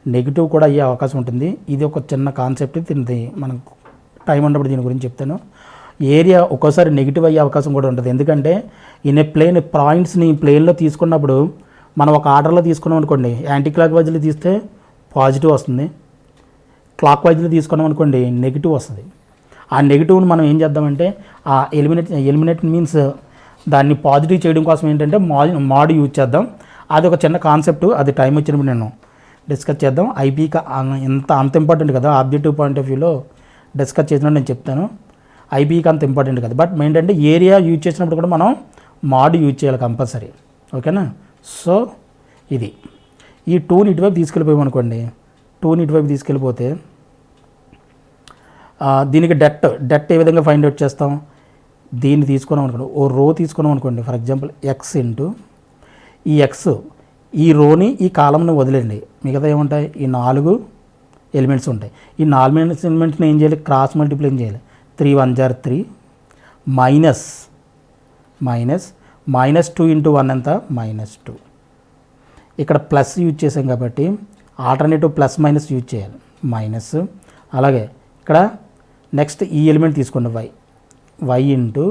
నెగిటివ్ కూడా అయ్యే అవకాశం ఉంటుంది. ఇది ఒక చిన్న కాన్సెప్ట్, దీనికి మనకు టైం ఉన్నప్పుడు దీని గురించి చెప్తాను. ఏరియా ఒక్కోసారి నెగిటివ్ అయ్యే అవకాశం కూడా ఉంటుంది. ఎందుకంటే ఇన్ ఏ ప్లేన్ పాయింట్స్ని ప్లేన్లో తీసుకున్నప్పుడు మనం ఒక ఆర్డర్లో తీసుకున్నాం అనుకోండి, యాంటీ క్లాక్ వైజ్లో తీస్తే పాజిటివ్ వస్తుంది, క్లాక్ వైజ్లో తీసుకున్నాం అనుకోండి నెగిటివ్ వస్తుంది. ఆ నెగిటివ్ని మనం ఏం చేద్దామంటే ఆ ఎలిమినేట్ మీన్స్ దాన్ని పాజిటివ్ చేయడం కోసం ఏంటంటే మోడ్ యూజ్ చేద్దాం. అది ఒక చిన్న కాన్సెప్ట్, అది టైం వచ్చినప్పుడు నేను డిస్కస్ చేద్దాం. ఐపీకి అంత ఇంపార్టెంట్ కదా, ఆబ్జెక్టివ్ పాయింట్ ఆఫ్ వ్యూలో డిస్కస్ చేసినప్పుడు నేను చెప్తాను. ఐపీకి అంత ఇంపార్టెంట్ కదా, బట్ ఏంటంటే ఏరియా యూజ్ చేసినప్పుడు కూడా మనం మోడ్ యూజ్ చేయాలి కంపల్సరీ. ఓకేనా? సో ఇది ఈ 2ని ఇటువైపు తీసుకెళ్ళిపోయామనుకోండి, 2ని ఇటువైపు తీసుకెళ్ళిపోతే దీనికి డెట్ ఏ విధంగా ఫైండ్ అవుట్ చేస్తాం? దీన్ని తీసుకున్నాం అనుకోండి, ఓ రో తీసుకున్నాం అనుకోండి, ఫర్ ఎగ్జాంపుల్ ఎక్స్ ఇంటూ ఈ ఎక్స్, ఈ రోని ఈ కాలంని వదిలేండి, మిగతా ఏముంటాయి? ఈ 4 ఎలిమెంట్స్ ఉంటాయి. ఈ 4 ఎలిమెంట్స్ని ఏం చేయాలి? క్రాస్ మల్టిప్లై చేయాలి. 3 1 = 3 -2 × 1 ఎంత? -2. ఇక్కడ ప్లస్ యూజ్ చేసాం కాబట్టి ఆల్టర్నేటివ్ ప్లస్ మైనస్ యూజ్ చేయాలి, మైనస్. అలాగే ఇక్కడ నెక్స్ట్ ఈ ఎలిమెంట్ తీసుకోండి, y ఇంటూ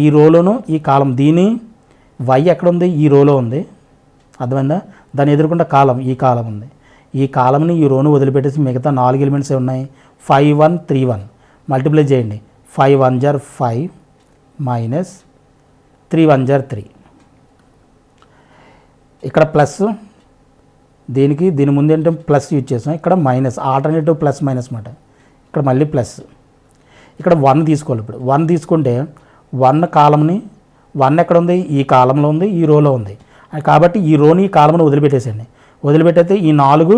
ఈ రోలోను ఈ కాలం, దీని y ఎక్కడ ఉంది? ఈ రోలో ఉంది, అర్థమైందా? దాన్ని ఎదుర్కొంటే ఈ కాలం ఉంది. ఈ కాలంని ఈ రోను వదిలిపెట్టేసి మిగతా 4 ఎలిమెంట్స్ ఉన్నాయి. 5 1 3 1 మల్టిప్లై చేయండి. 5 1 = 5 -3 1 = 3. ఇక్కడ ప్లస్, దీని ముందు ఏంటంటే ప్లస్ యూజ్ చేసాం, ఇక్కడ మైనస్, ఆల్టర్నేటివ్ ప్లస్ మైనస్ మాట. ఇక్కడ మళ్ళీ ప్లస్. ఇక్కడ 1 తీసుకోవాలి. ఇప్పుడు 1 తీసుకుంటే 1 కాలంని, 1 ఎక్కడ ఉంది? ఈ కాలంలో ఉంది, ఈ రోలో ఉంది. కాబట్టి ఈ రోని ఈ కాలంను వదిలిపెట్టేసేయండి. వదిలిపెట్టేస్తే ఈ 4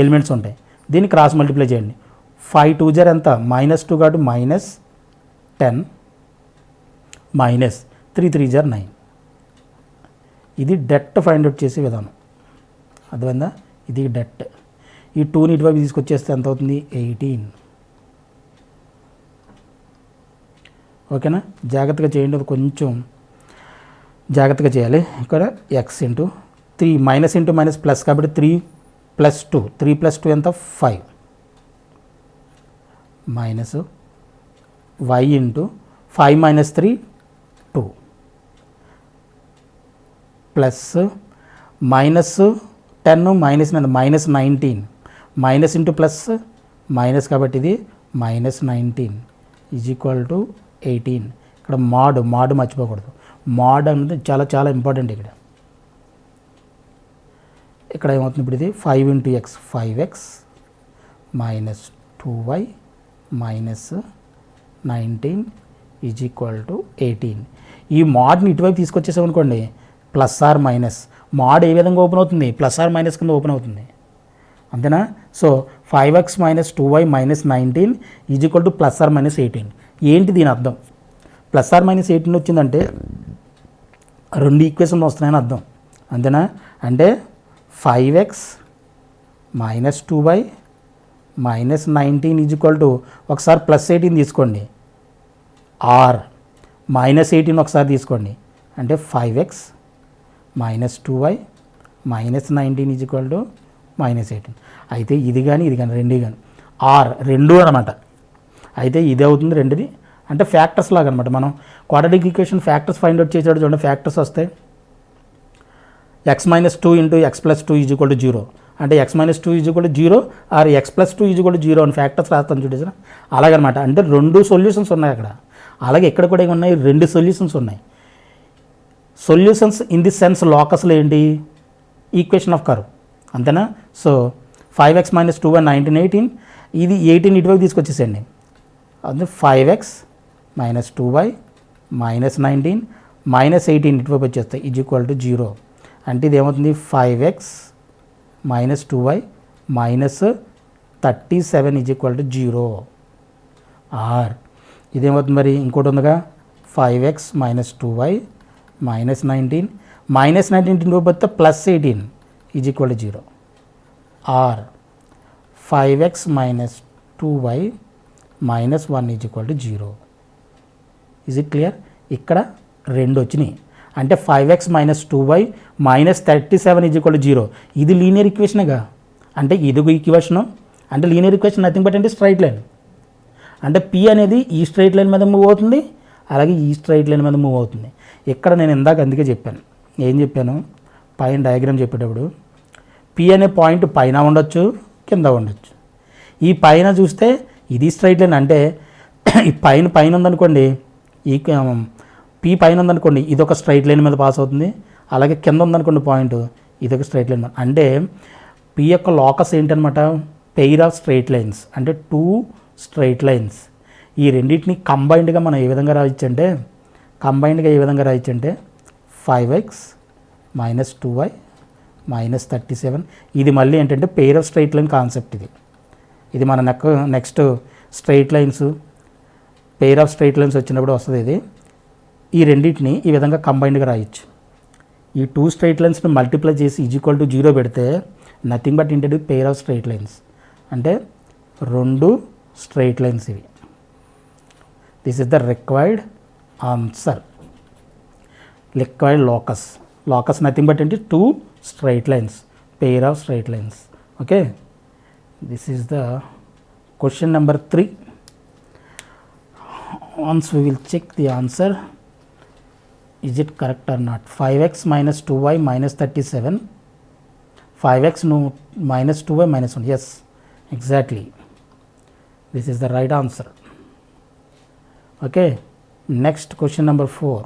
ఎలిమెంట్స్ ఉంటాయి. దీన్ని క్రాస్ మల్టిప్లై చేయండి. 5 2 = ఎంత? -2 కాబట్టి -10 -3 3 = 9. ఇది డెట్ ఫైండ్ అవుట్ చేసే విధానం, అర్థమైందా? ఇది డెట్. ఈ 2ని ఇటువైపు తీసుకొచ్చేస్తే ఎంత అవుతుంది? 18. ఓకేనా? జాగ్రత్తగా చేయండి, అది కొంచెం జాగ్రత్తగా చేయాలి. ఇక్కడ X into 3 minus into minus plus కాబట్టి 3 + 2 ఎంత? 5 minus y into 5 - 3 2 plus -10 -19 minus into plus minus కాబట్టి ఇది -19 = 18. ఇక్కడ మోడ్ మర్చిపోకూడదు. మోడ్ అనేది చాలా ఇంపార్టెంట్. ఇక్కడ ఏమవుతుంది? ఇప్పుడు ఇది 5 × x 5x -2y -19 = 18. ఈ మోడ్ని ఇటువైపు తీసుకొచ్చేసామనుకోండి, ప్లస్ ఆర్ మైనస్, మోడ్ ఏ విధంగా ఓపెన్ అవుతుంది? ప్లస్ ఆర్ మైనస్ కింద ఓపెన్ అవుతుంది, అంతేనా? So 5x -2y -19 = +or-18. ఏంటి దీని అర్థం? +or-18 వచ్చిందంటే 2 ఈక్వేషన్లు వస్తున్నాయని అర్థం, అంతేనా? అంటే 5x -2y -19 ఒకసారి +18 తీసుకోండి, ఆర్ -18 ఒకసారి తీసుకోండి, అంటే 5x -2y -19 -18. అయితే ఇది కానీ రెండు కానీ ఆర్ 2 అనమాట. అయితే ఇది అవుతుంది 2ది, అంటే ఫ్యాక్టర్స్ లాగా అనమాట. మనం quadratic equation factors find out చేసేటప్పుడు చూడండి, ఫ్యాక్టర్స్ వస్తాయి. x - 2 × x + 2 = 0, అంటే x - 2 = 0 ఆర్ x + 2 = 0 అని ఫ్యాక్టర్స్ రాస్తాను చూడేసిన, అలాగనమాట. అంటే 2 సొల్యూషన్స్ ఉన్నాయి అక్కడ. అలాగే ఇక్కడ కూడా ఏమన్నాయి? 2 సొల్యూషన్స్ ఉన్నాయి. సొల్యూషన్స్ ఇన్ ది సెన్స్ లోకస్లో ఏంటి? ఈక్వేషన్ ఆఫ్ కర్వ్, అంతేనా? సో 5x - 2y 18, ఇది 18 ఇటువైపు తీసుకొచ్చేసేయండి. అది 5x - 2y -19 -18 ఇటువైపు వచ్చేస్తాయి = 0. అంటే ఇది ఏమవుతుంది? 5x - 2y -37 = 0. ఆర్ ఇదేమవుతుంది మరి? ఇంకోటి ఉందిగా, 5x - 2y -19, -19 into both +18 is equal to 0, or 5x minus 2y minus 1 is equal to 0. Is it clear? ఇక్కడ 2 వచ్చినాయి అంటే 5x minus 2y minus 37 is equal to 0. ఇది లీనియర్ ఈక్వేషన్గా, అంటే ఇది ఈక్వేషను అంటే లీనియర్ ఈక్వేషన్ నథింగ్ బట్ అంటే straight line. అంటే p అనేది ఈ స్ట్రైట్ లైన్ మీద మూవ్ అవుతుంది, అలాగే ఈ స్ట్రైట్ లైన్ మీద మూవ్ అవుతుంది. ఇక్కడ నేను ఇందాక అందుకే చెప్పాను, ఏం చెప్పాను, పైన డయాగ్రామ్ చెప్పేటప్పుడు p అనే పాయింట్ పైన ఉండొచ్చు, కింద ఉండొచ్చు. ఈ పైన చూస్తే ఇది స్ట్రైట్ లైన్, అంటే ఈ పైన ఉందనుకోండి, ఈ p పైన ఉందనుకోండి ఇది ఒక స్ట్రైట్ లైన్ మీద పాస్ అవుతుంది, అలాగే కింద ఉందనుకోండి పాయింట్ ఇది ఒక స్ట్రైట్ లైన్. అంటే p యొక్క లోకస్ ఏంటనమాట, పెయిర్ ఆఫ్ స్ట్రైట్ లైన్స్, అంటే 2 స్ట్రైట్ లైన్స్. ఈ రెండింటిని కంబైన్డ్గా మనం ఏ విధంగా రాయొచ్చంటే 5x minus 2y minus 37. ఇది మళ్ళీ ఏంటంటే pair of straight line concept. ఇది మన next straight lines, pair of straight lines వచ్చినప్పుడు వస్తుంది ఇది. ఈ రెండింటిని ఈ విధంగా కంబైన్డ్గా రాయొచ్చు. ఈ 2 స్ట్రైట్ లైన్స్ని మల్టిప్లై చేసి ఈక్వల్ టు 0 పెడితే నథింగ్ బట్ ఏంటంటే పెయిర్ ఆఫ్ స్ట్రైట్ లైన్స్, అంటే 2 స్ట్రైట్ లైన్స్ ఇవి. This is the required answer. Required locus nothing but ఏంటి 2 straight lines, pair of straight lines. Okay, this is the question number 3. Once we will check the answer, is it correct or not. 5x minus 2y minus 37, 5x no minus 2y minus 1, yes, exactly, this is the right answer. Okay, next question number 4.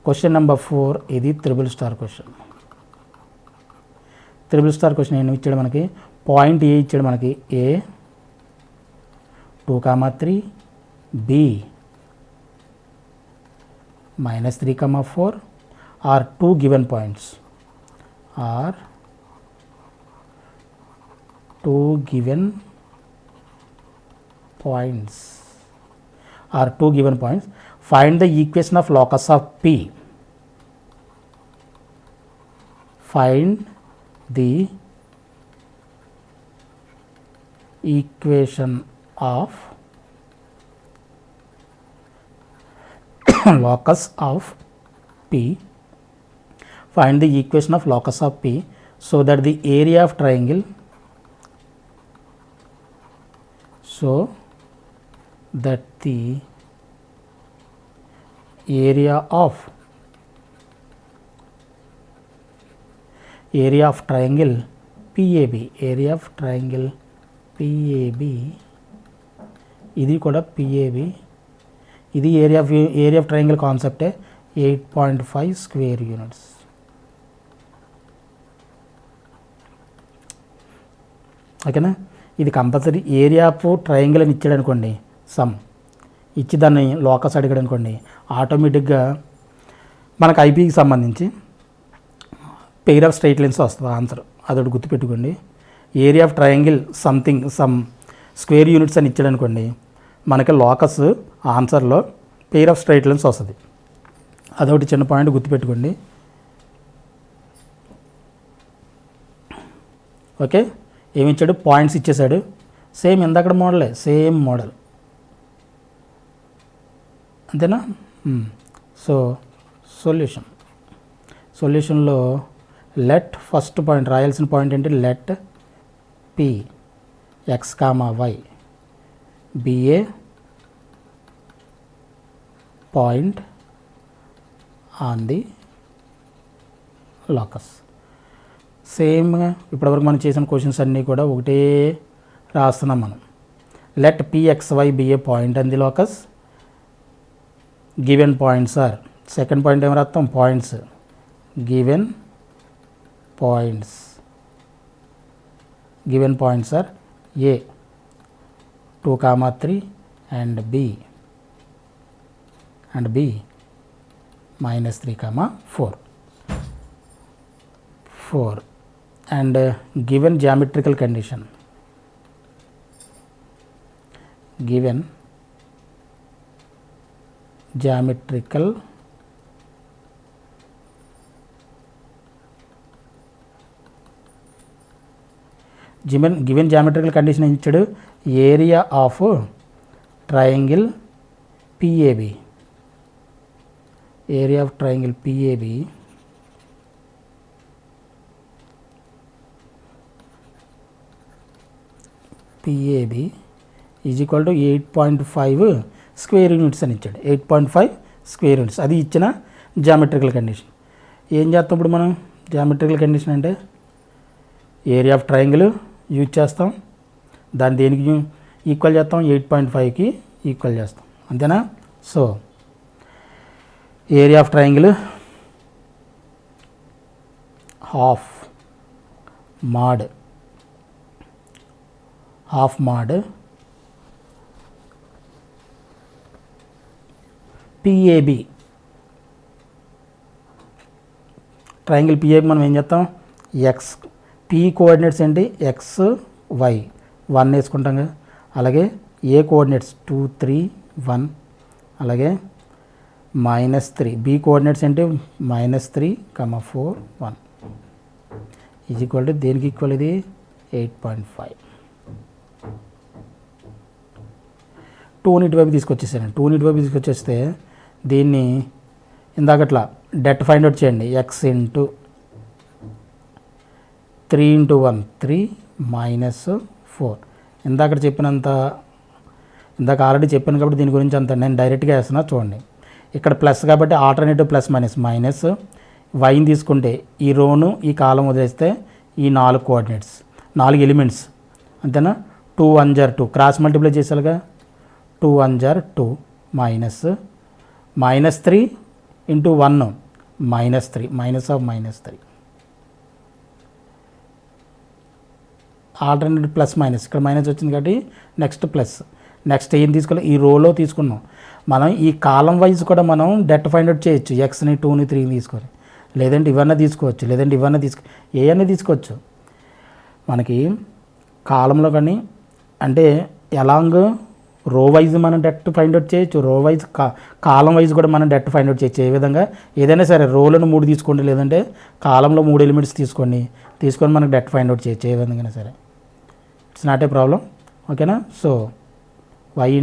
Question number 4 ఇది triple star question. Triple star question ఏమి ఇచ్చాడు మనకి, point ఏ ఇచ్చాడు మనకి, a 2,3, b -3,4 are 2 given points, are 2 given points, are 2 given points. Find the equation of locus of p. Find the equation of locus of p. Find the equation of locus of p so that the area of triangle, so that the area of triangle PAB, area of triangle PAB, ఇది కూడా PAB, ఇది area of triangle కాన్సెప్టే, 8.5 square units. ఓకేనా, ఇది compulsory area of triangle అని ఇచ్చాడు అనుకోండి, some ఇచ్చి దాన్ని లోకస్ అడిగాడు అనుకోండి, ఆటోమేటిక్గా మనకు ఐపీకి సంబంధించి పెయిర్ ఆఫ్ స్ట్రైట్ లైన్స్ వస్తుంది ఆన్సర్. అదొకటి గుర్తుపెట్టుకోండి. Area of triangle something some square units అని ఇచ్చాడు అనుకోండి, మనకి లోకస్ ఆన్సర్లో పెయిర్ ఆఫ్ స్ట్రైట్ లైన్స్ వస్తుంది. అదొకటి చిన్న పాయింట్ గుర్తుపెట్టుకోండి. ఓకే, ఏమి ఇచ్చాడు, పాయింట్స్ ఇచ్చేసాడు, సేమ్ ఇందాక మోడలే, సేమ్ మోడల్, అంతేనా. సో సొల్యూషన్లో లెట్ ఫస్ట్ పాయింట్ రాయాల్సిన పాయింట్ ఏంటి, let p x, y be a point on the locus. Same ఇప్పటివరకు మనం చేసిన క్వశ్చన్స్ అన్నీ కూడా ఒకటే రాస్తున్నాం మనం. Let pxy be a point on the locus, given points are, second point ఏం రాస్తాం, points, given points are a 2,3 and b -3,4 and given geometrical condition, geometrical given geometrical condition ఏం ఇచ్చాడు, area of triangle PAB, area of triangle PAB is equal to 8.5 square units అని ఇచ్చాడు. 8.5 square units అది ఇచ్చిన geometrical condition. ఏం చేస్తాం ఇప్పుడు మనం జామెట్రికల్ కండిషన్ అంటే ఏరియా ఆఫ్ ట్రయాంగిల్ యూజ్ చేస్తాం, దాన్ని దేనికి ఈక్వల్ చేస్తాం, 8.5కి ఈక్వల్ చేస్తాం, అంతేనా. So area of triangle half mod PAB, triangle PAB మనం ఏం చేస్తాం, ఎక్స్ పి కోఆర్డినేట్స్ ఏంటి, ఎక్స్ వై 1 వేసుకుంటాం కదా, అలాగే ఏ కోఆర్డినేట్స్ 2 3 1, అలాగే -3 బి కోఆర్డినేట్స్ ఏంటి -3 4 1 ఈజ్ ఈక్వల్ టు దేనికి ఈక్వల్ ఇది 8.5. 2ని ఇటువైపు తీసుకొచ్చేసాను. 2ని ఇటువైపు తీసుకొచ్చేస్తే దీన్ని ఇందాకట్లా డెట్ ఫైండ్ అవుట్ చేయండి, ఎక్స్ ఇంటూ 3 × 1 3 -4. ఇందాక ఆల్రెడీ చెప్పాను కాబట్టి దీని గురించి అంత నేను డైరెక్ట్గా వేస్తున్నా చూడండి. ఇక్కడ ప్లస్ కాబట్టి ఆల్టర్నేటివ్ ప్లస్ మైనస్ వైని తీసుకుంటే ఈ రోను ఈ కాలం వదిలేస్తే ఈ 4 కోఆర్డినేట్స్ 4 ఎలిమెంట్స్ అంతేనా. 2 1 * 2 క్రాస్ మల్టిప్లై చేసారుగా, 2 1 * 2 -3 × 1 -3 -3 ఆల్టర్నేటివ్ ప్లస్ మైనస్ ఇక్కడ మైనస్ వచ్చింది కాబట్టి నెక్స్ట్ ఏం తీసుకోవాలి, ఈ రోలో తీసుకున్నాం మనం. ఈ కాలం వైజ్ కూడా మనం డెట్ ఫైండ్ అవుట్ చేయొచ్చు, ఎక్స్ని 2ని 3ని తీసుకొని, లేదంటే ఇవన్నీ తీసుకోవచ్చు, లేదంటే ఇవన్నీ ఏవన్నీ తీసుకోవచ్చు. మనకి కాలంలో కానీ అంటే ఎలాంగ్ రో వైజ్ మనం డెట్ ఫైండ్ అవుట్ చేయొచ్చు, రో వైజ్ కాలం వైజ్ కూడా మనం డెట్ ఫైండ్ అవుట్ చేయొచ్చు. ఏ విధంగా ఏదైనా సరే రోలను 3 తీసుకోండి, లేదంటే కాలంలో 3 ఎలిమెంట్స్ తీసుకొని మనకు డెట్ ఫైండ్ అవుట్ చేయొచ్చు, ఏ విధంగా సరే. ఇట్స్ నాట్ ఏ ప్రాబ్లం, ఓకేనా. సో y ×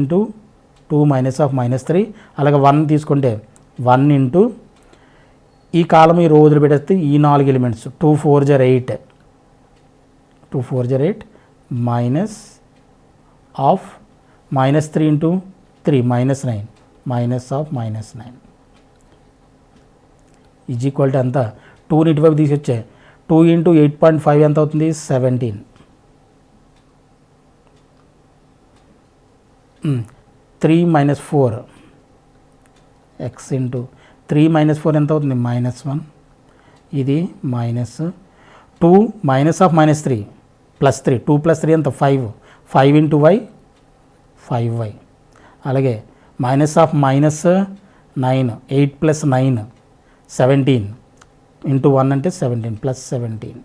2 -3, అలాగే 1 తీసుకుంటే 1 × ఈ కాలం ఈ రో వదిలిపెట్టేస్తే ఈ 4 elements 2 4 = 8 minus of -3 × 3 -9 -9 is equal to అంతా 2ని ఇటువైపు తీసుకొచ్చే 2 × 8.5 ఎంత అవుతుంది 17. 3 - 4 ఎక్స్ ఇంటూ 3 - 4 ఎంత అవుతుంది -1, ఇది -2 -3 +3 2 + 3 ఎంత 5 × y 5y, అలాగే -9 8 + 9 17 × 1 అంటే 17 +17.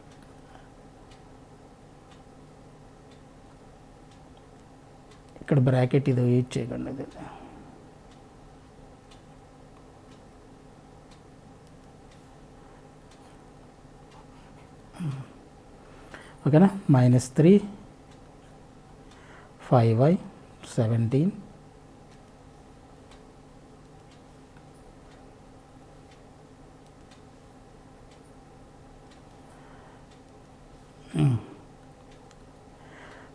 ఇక్కడ బ్రాకెట్ ఇది యూజ్ చేయకండి, ఇది ఓకేనా. -3 5y 17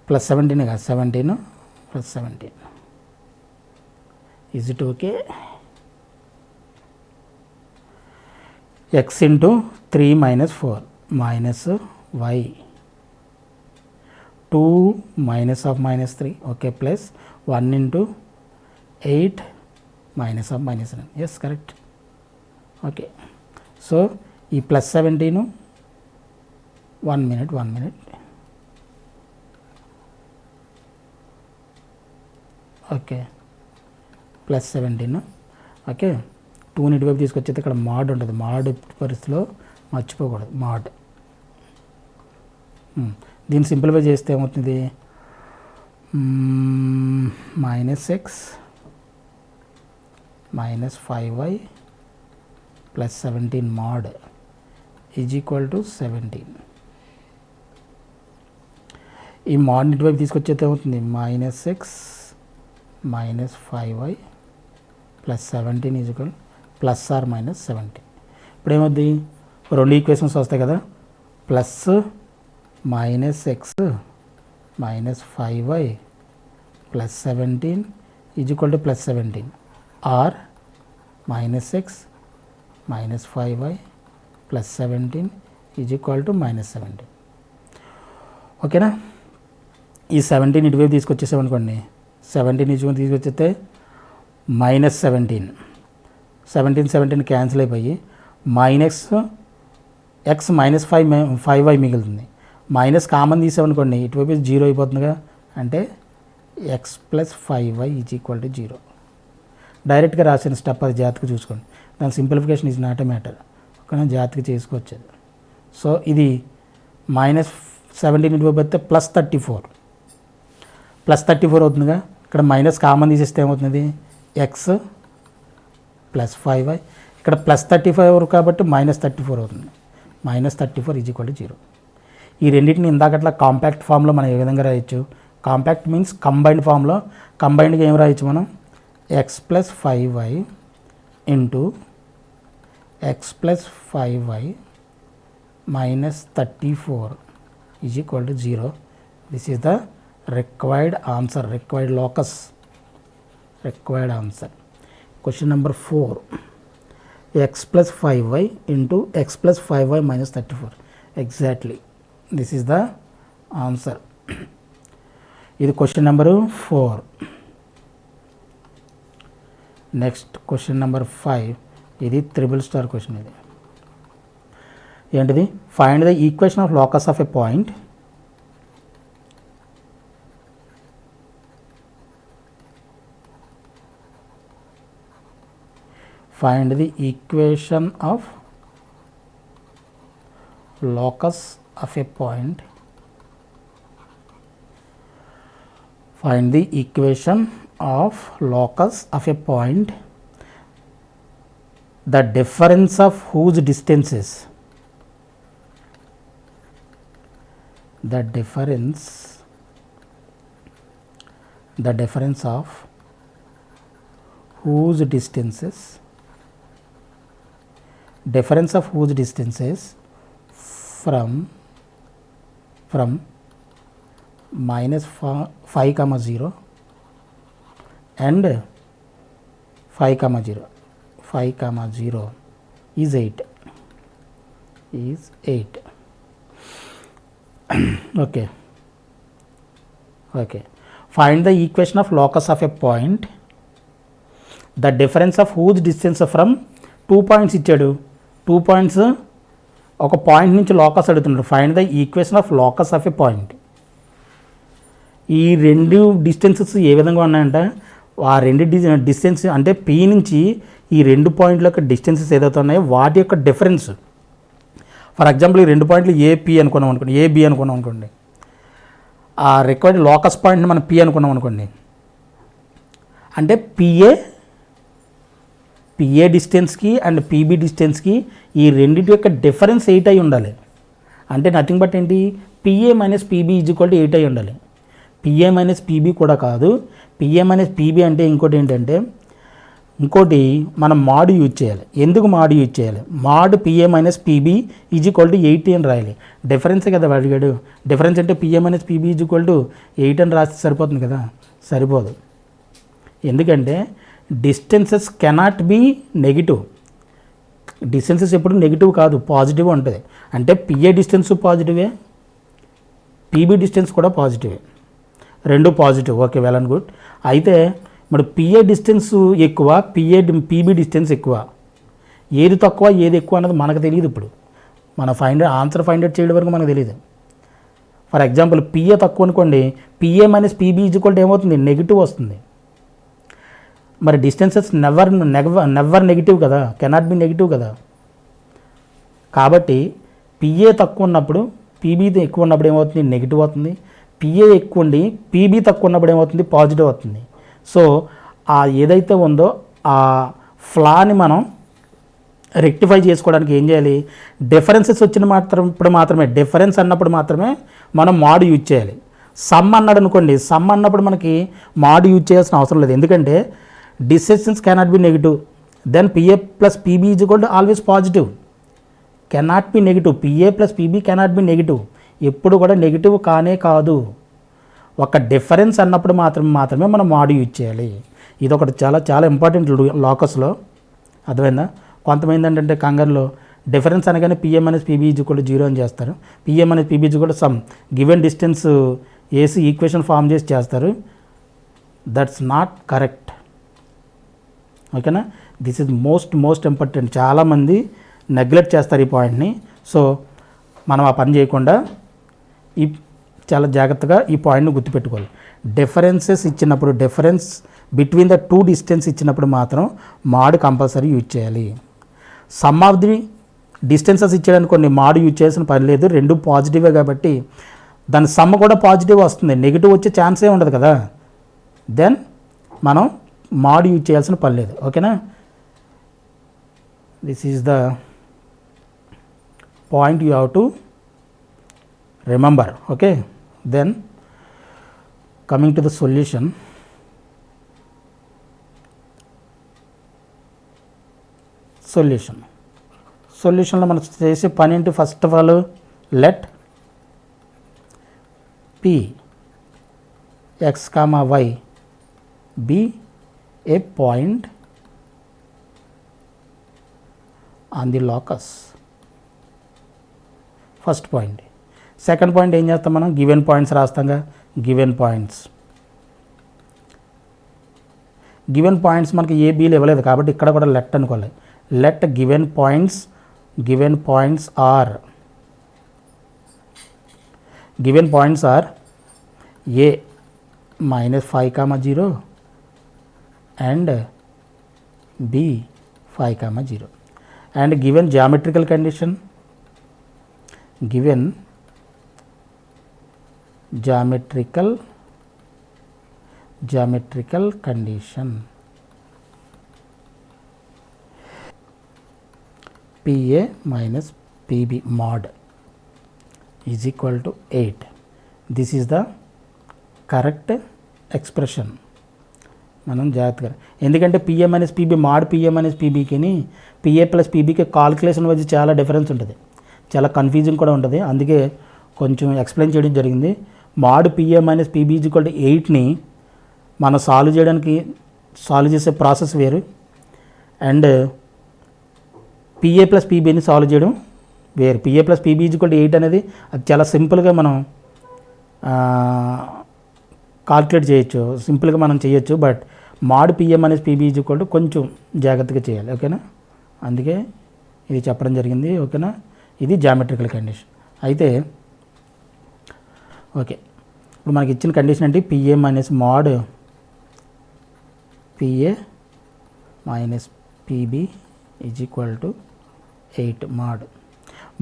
+17 కాదు 17 + 17 is it okay. x × 3 - 4 -y 2 -3 okay plus 1 × 8 -9 yes correct okay. So ఈ +17 1 minute ఓకే +17 ఓకే. 2ని ఇటువైపు తీసుకొచ్చేది ఇక్కడ మాడ్ ఉంటుంది, మాడ్ పరిస్థితిలో మర్చిపోకూడదు మాడ్. దీన్ని సింప్లిఫై చేస్తే ఏమవుతుంది -x minus 5y plus 17 mod is equal to 17. ఈ mod ఇటువైపు తీసుకొచ్చేది ఏమవుతుంది, minus x minus 5y plus 17 is equal plus or minus 17. ఇప్పుడు ఏమవుద్ది, రెండు ఈక్వేషన్స్ వస్తాయి కదా, plus minus X minus 5y plus 17 is equal to plus 17 or minus X minus 5y plus 17 is equal to minus 17. ఓకేనా. ఈ 17 ఇటువైపు తీసుకొచ్చేసామనుకోండి, 17 ఇటువైపు తీసుకొచ్చేస్తే మైనస్ 17 క్యాన్సిల్ అయిపోయి మైనస్ ఎక్స్ మైనస్ 5y మిగులుతుంది. మైనస్ కామన్ తీసామనుకోండి, ఇటువైపు 0 అయిపోతుందిగా, అంటే X plus 5y is equal to 0. డైరెక్ట్గా రాసిన స్టెప్ అది జాగ్రత్తగా చూసుకోండి. దాని simplification is not a matter, కానీ జాగ్రత్తగా చేసుకోవచ్చేది. సో ఇది మైనస్ 17 ఇటువైపు అయితే ప్లస్ 34 అవుతుందిగా. ఇక్కడ మైనస్ కామన్ తీసేస్తే ఏమవుతుంది, ఎక్స్ ప్లస్ 5y, ఇక్కడ ప్లస్ 35 కాబట్టి మైనస్ 34 అవుతుంది. Minus 34 is equal to 0. ఈ రెండింటిని ఇందాకట్లా కాంపాక్ట్ ఫామ్లో మనం ఏ విధంగా రాయొచ్చు, కాంపాక్ట్ మీన్స్ కంబైన్డ్ ఫామ్లో. కంబైన్డ్గా ఏం రాయొచ్చు మనం, X plus 5y into X plus 5y minus 34 is equal to 0. This is the required answer, required locus, required answer. Question number 4, x plus 5y into x plus 5y minus 34. Exactly, this is the answer. ఇది question number 4. Next question number 5, ఇది triple star question. ఇది ఏంటిది, find the equation of locus of a point find the equation of locus of a point. Find the equation of locus of a point, the difference of whose distances, the difference of whose distances, difference of whose distances from minus 5, 0 and 5, 0 is 8. Okay. Find the equation of locus of a point, the difference of whose distance from 2 points ఇచ్చాడు. 2 points ఒక point నుంచి locus అడుగుతున్నాడు. Find the equation of locus of a point. ఈ రెండు distances ఏ విధంగా ఉన్నాయంటే, ఆ రెండు డిస్టెన్స్ అంటే పి నుంచి ఈ రెండు పాయింట్ల యొక్క డిస్టెన్సెస్ ఏదైతే ఉన్నాయో వాటి యొక్క డిఫరెన్స్. ఫర్ ఎగ్జాంపుల్ ఈ రెండు పాయింట్లు ఏపీ అనుకున్నాం అనుకోండి, ఏబి అనుకున్నాం అనుకోండి, ఆ రిక్వైర్డ్ లోకస్ పాయింట్ని మనం పి అనుకున్నాం అనుకోండి, అంటే పిఏ డిస్టెన్స్కి అండ్ పీబీ డిస్టెన్స్కి ఈ రెండింటి యొక్క డిఫరెన్స్ 8 అయి ఉండాలి. అంటే నథింగ్ బట్ ఏంటి, PA minus PB is equal to 8 అయి ఉండాలి. పిఏ మైనస్ పీబీ కూడా కాదు, పిఏ మైనస్ పీబీ అంటే ఇంకోటి ఏంటంటే, ఇంకోటి మనం మాడ్ యూజ్ చేయాలి. ఎందుకు మాడ్ యూజ్ చేయాలి, mod PA minus PB is equal to 8 అని రాయాలి. డిఫరెన్సే కదా అడిగాడు. డిఫరెన్స్ అంటే PA minus PB is equal to 8 అని రాస్తే సరిపోతుంది కదా, సరిపోదు. ఎందుకంటే distances cannot be negative. Distances ఎప్పుడు నెగిటివ్ కాదు, పాజిటివ్ ఉంటుంది. అంటే పిఏ డిస్టెన్స్ పాజిటివే, పీబీ డిస్టెన్స్ కూడా పాజిటివే, రెండు positive. Okay, well and good. అయితే మరి పిఏ డిస్టెన్స్ ఎక్కువ, పీబీ డిస్టెన్స్ ఎక్కువ, ఏది తక్కువ ఏది ఎక్కువ అన్నది మనకు తెలియదు. ఇప్పుడు మన ఆన్సర్ ఫైండ్ అవుట్ చేయడం వరకు మనకు తెలియదు. ఫర్ ఎగ్జాంపుల్ పిఏ తక్కువ అనుకోండి, PA minus PB is equal to ఏమవుతుంది, నెగిటివ్ వస్తుంది. మరి డిస్టెన్సెస్ నెవర్ నెగిటివ్ కదా, కెనాట్ బి నెగిటివ్ కదా. కాబట్టి పిఏ తక్కువ ఉన్నప్పుడు పీబీ ఎక్కువ ఉన్నప్పుడు ఏమవుతుంది, నెగిటివ్ అవుతుంది. పిఏ ఎక్కువ ఉండి పీబీ తక్కువ ఉన్నప్పుడు ఏమవుతుంది, పాజిటివ్ అవుతుంది. సో ఆ ఏదైతే ఉందో ఆ ఫ్లాని మనం రెక్టిఫై చేసుకోవడానికి ఏం చేయాలి, డిఫరెన్సెస్ ఇప్పుడు మాత్రమే, డిఫరెన్స్ అన్నప్పుడు మాత్రమే మనం మాడ్ యూజ్ చేయాలి. సమ్ అన్నాడు అనుకోండి, సమ్ అన్నప్పుడు మనకి మాడ్ యూజ్ చేయాల్సిన అవసరం లేదు, ఎందుకంటే distance cannot be negative, then PA plus PB is equal to always positive, cannot be negative, PA plus PB cannot be negative, ఎప్పుడు కూడా నెగిటివ్ కానే కాదు. ఒక డిఫరెన్స్ అన్నప్పుడు మాత్రమే మనం మాడ్ యూజ్ చేయాలి. ఇది ఒకటి చాలా చాలా ఇంపార్టెంట్ లోకస్లో, అర్థమైందా? కొంతమంది ఏంటంటే కంగారులో డిఫరెన్స్ అనగానే PA minus PB is equal to 0 అని చేస్తారు, PA minus PB is equal to some given distance AC equation form చేసి చేస్తారు. That's not correct. ఓకేనా? This is most important. చాలామంది నెగ్లెక్ట్ చేస్తారు ఈ పాయింట్ని. సో మనం ఆ పని చేయకుండా చాలా జాగ్రత్తగా ఈ పాయింట్ని గుర్తుపెట్టుకోవాలి. డిఫరెన్సెస్ ఇచ్చినప్పుడు, difference between the two distance ఇచ్చినప్పుడు మాత్రం మాడ్ కంపల్సరీ యూజ్ చేయాలి. సమ్ ఆఫ్ ది డిస్టెన్సెస్ ఇచ్చేయడానికి కొన్ని మాడ్ యూజ్ చేయాల్సిన పని లేదు, రెండు పాజిటివే కాబట్టి దాని సమ్ కూడా పాజిటివ్ వస్తుంది, నెగిటివ్ వచ్చే ఛాన్సే ఉండదు కదా, దెన్ మనం మాడ్ యూజ్ చేయాల్సిన పని లేదు. ఓకేనా? This is the point you have to remember. Okay, then coming to the solution. సొల్యూషన్లో మనం చేసే పని ఏంటి? First of all let P X comma why be a point on the locus. First point. Second point ఏం చేస్తాం మనం? Given points రాస్తాంగా, given points మనకి ఏ బీలు ఇవ్వలేదు కాబట్టి ఇక్కడ కూడా లెట్ అనుకోవాలి. Let given points are A minus 5,0 and B 5,0 and given geometrical condition, PA minus PB mod is equal to 8. This is the correct expression. మనం జాగ్రత్తగా, ఎందుకంటే PA minus PB mod PA minus పీబీకి PA plus పీబీకి calculation వచ్చి చాలా difference ఉంటుంది, చాలా confusing కూడా ఉంటుంది, అందుకే కొంచెం ఎక్స్ప్లెయిన్ చేయడం జరిగింది. Mod PA minus PB is equal to 8ని మనం సాల్వ్ చేసే ప్రాసెస్ వేరు, అండ్ పిఏ ప్లస్ పీబీని సాల్వ్ చేయడం వేరు. PA plus PB is equal to 8 అనేది అది చాలా సింపుల్గా మనం కాల్కులేట్ చేయొచ్చు, సింపుల్గా మనం చేయొచ్చు. బట్ మాడ్ పిఎం అనేది పీబీ ఈజ్ ఈక్వల్ టు కొంచెం జాగ్రత్తగా చేయాలి. ఓకేనా? అందుకే ఇది చెప్పడం జరిగింది. ఓకేనా? ఇది జామెట్రికల్ కండిషన్. అయితే ఓకే, ఇప్పుడు మనకి ఇచ్చిన కండిషన్ ఏంటి? PA minus mod PA minus PB is equal to 8.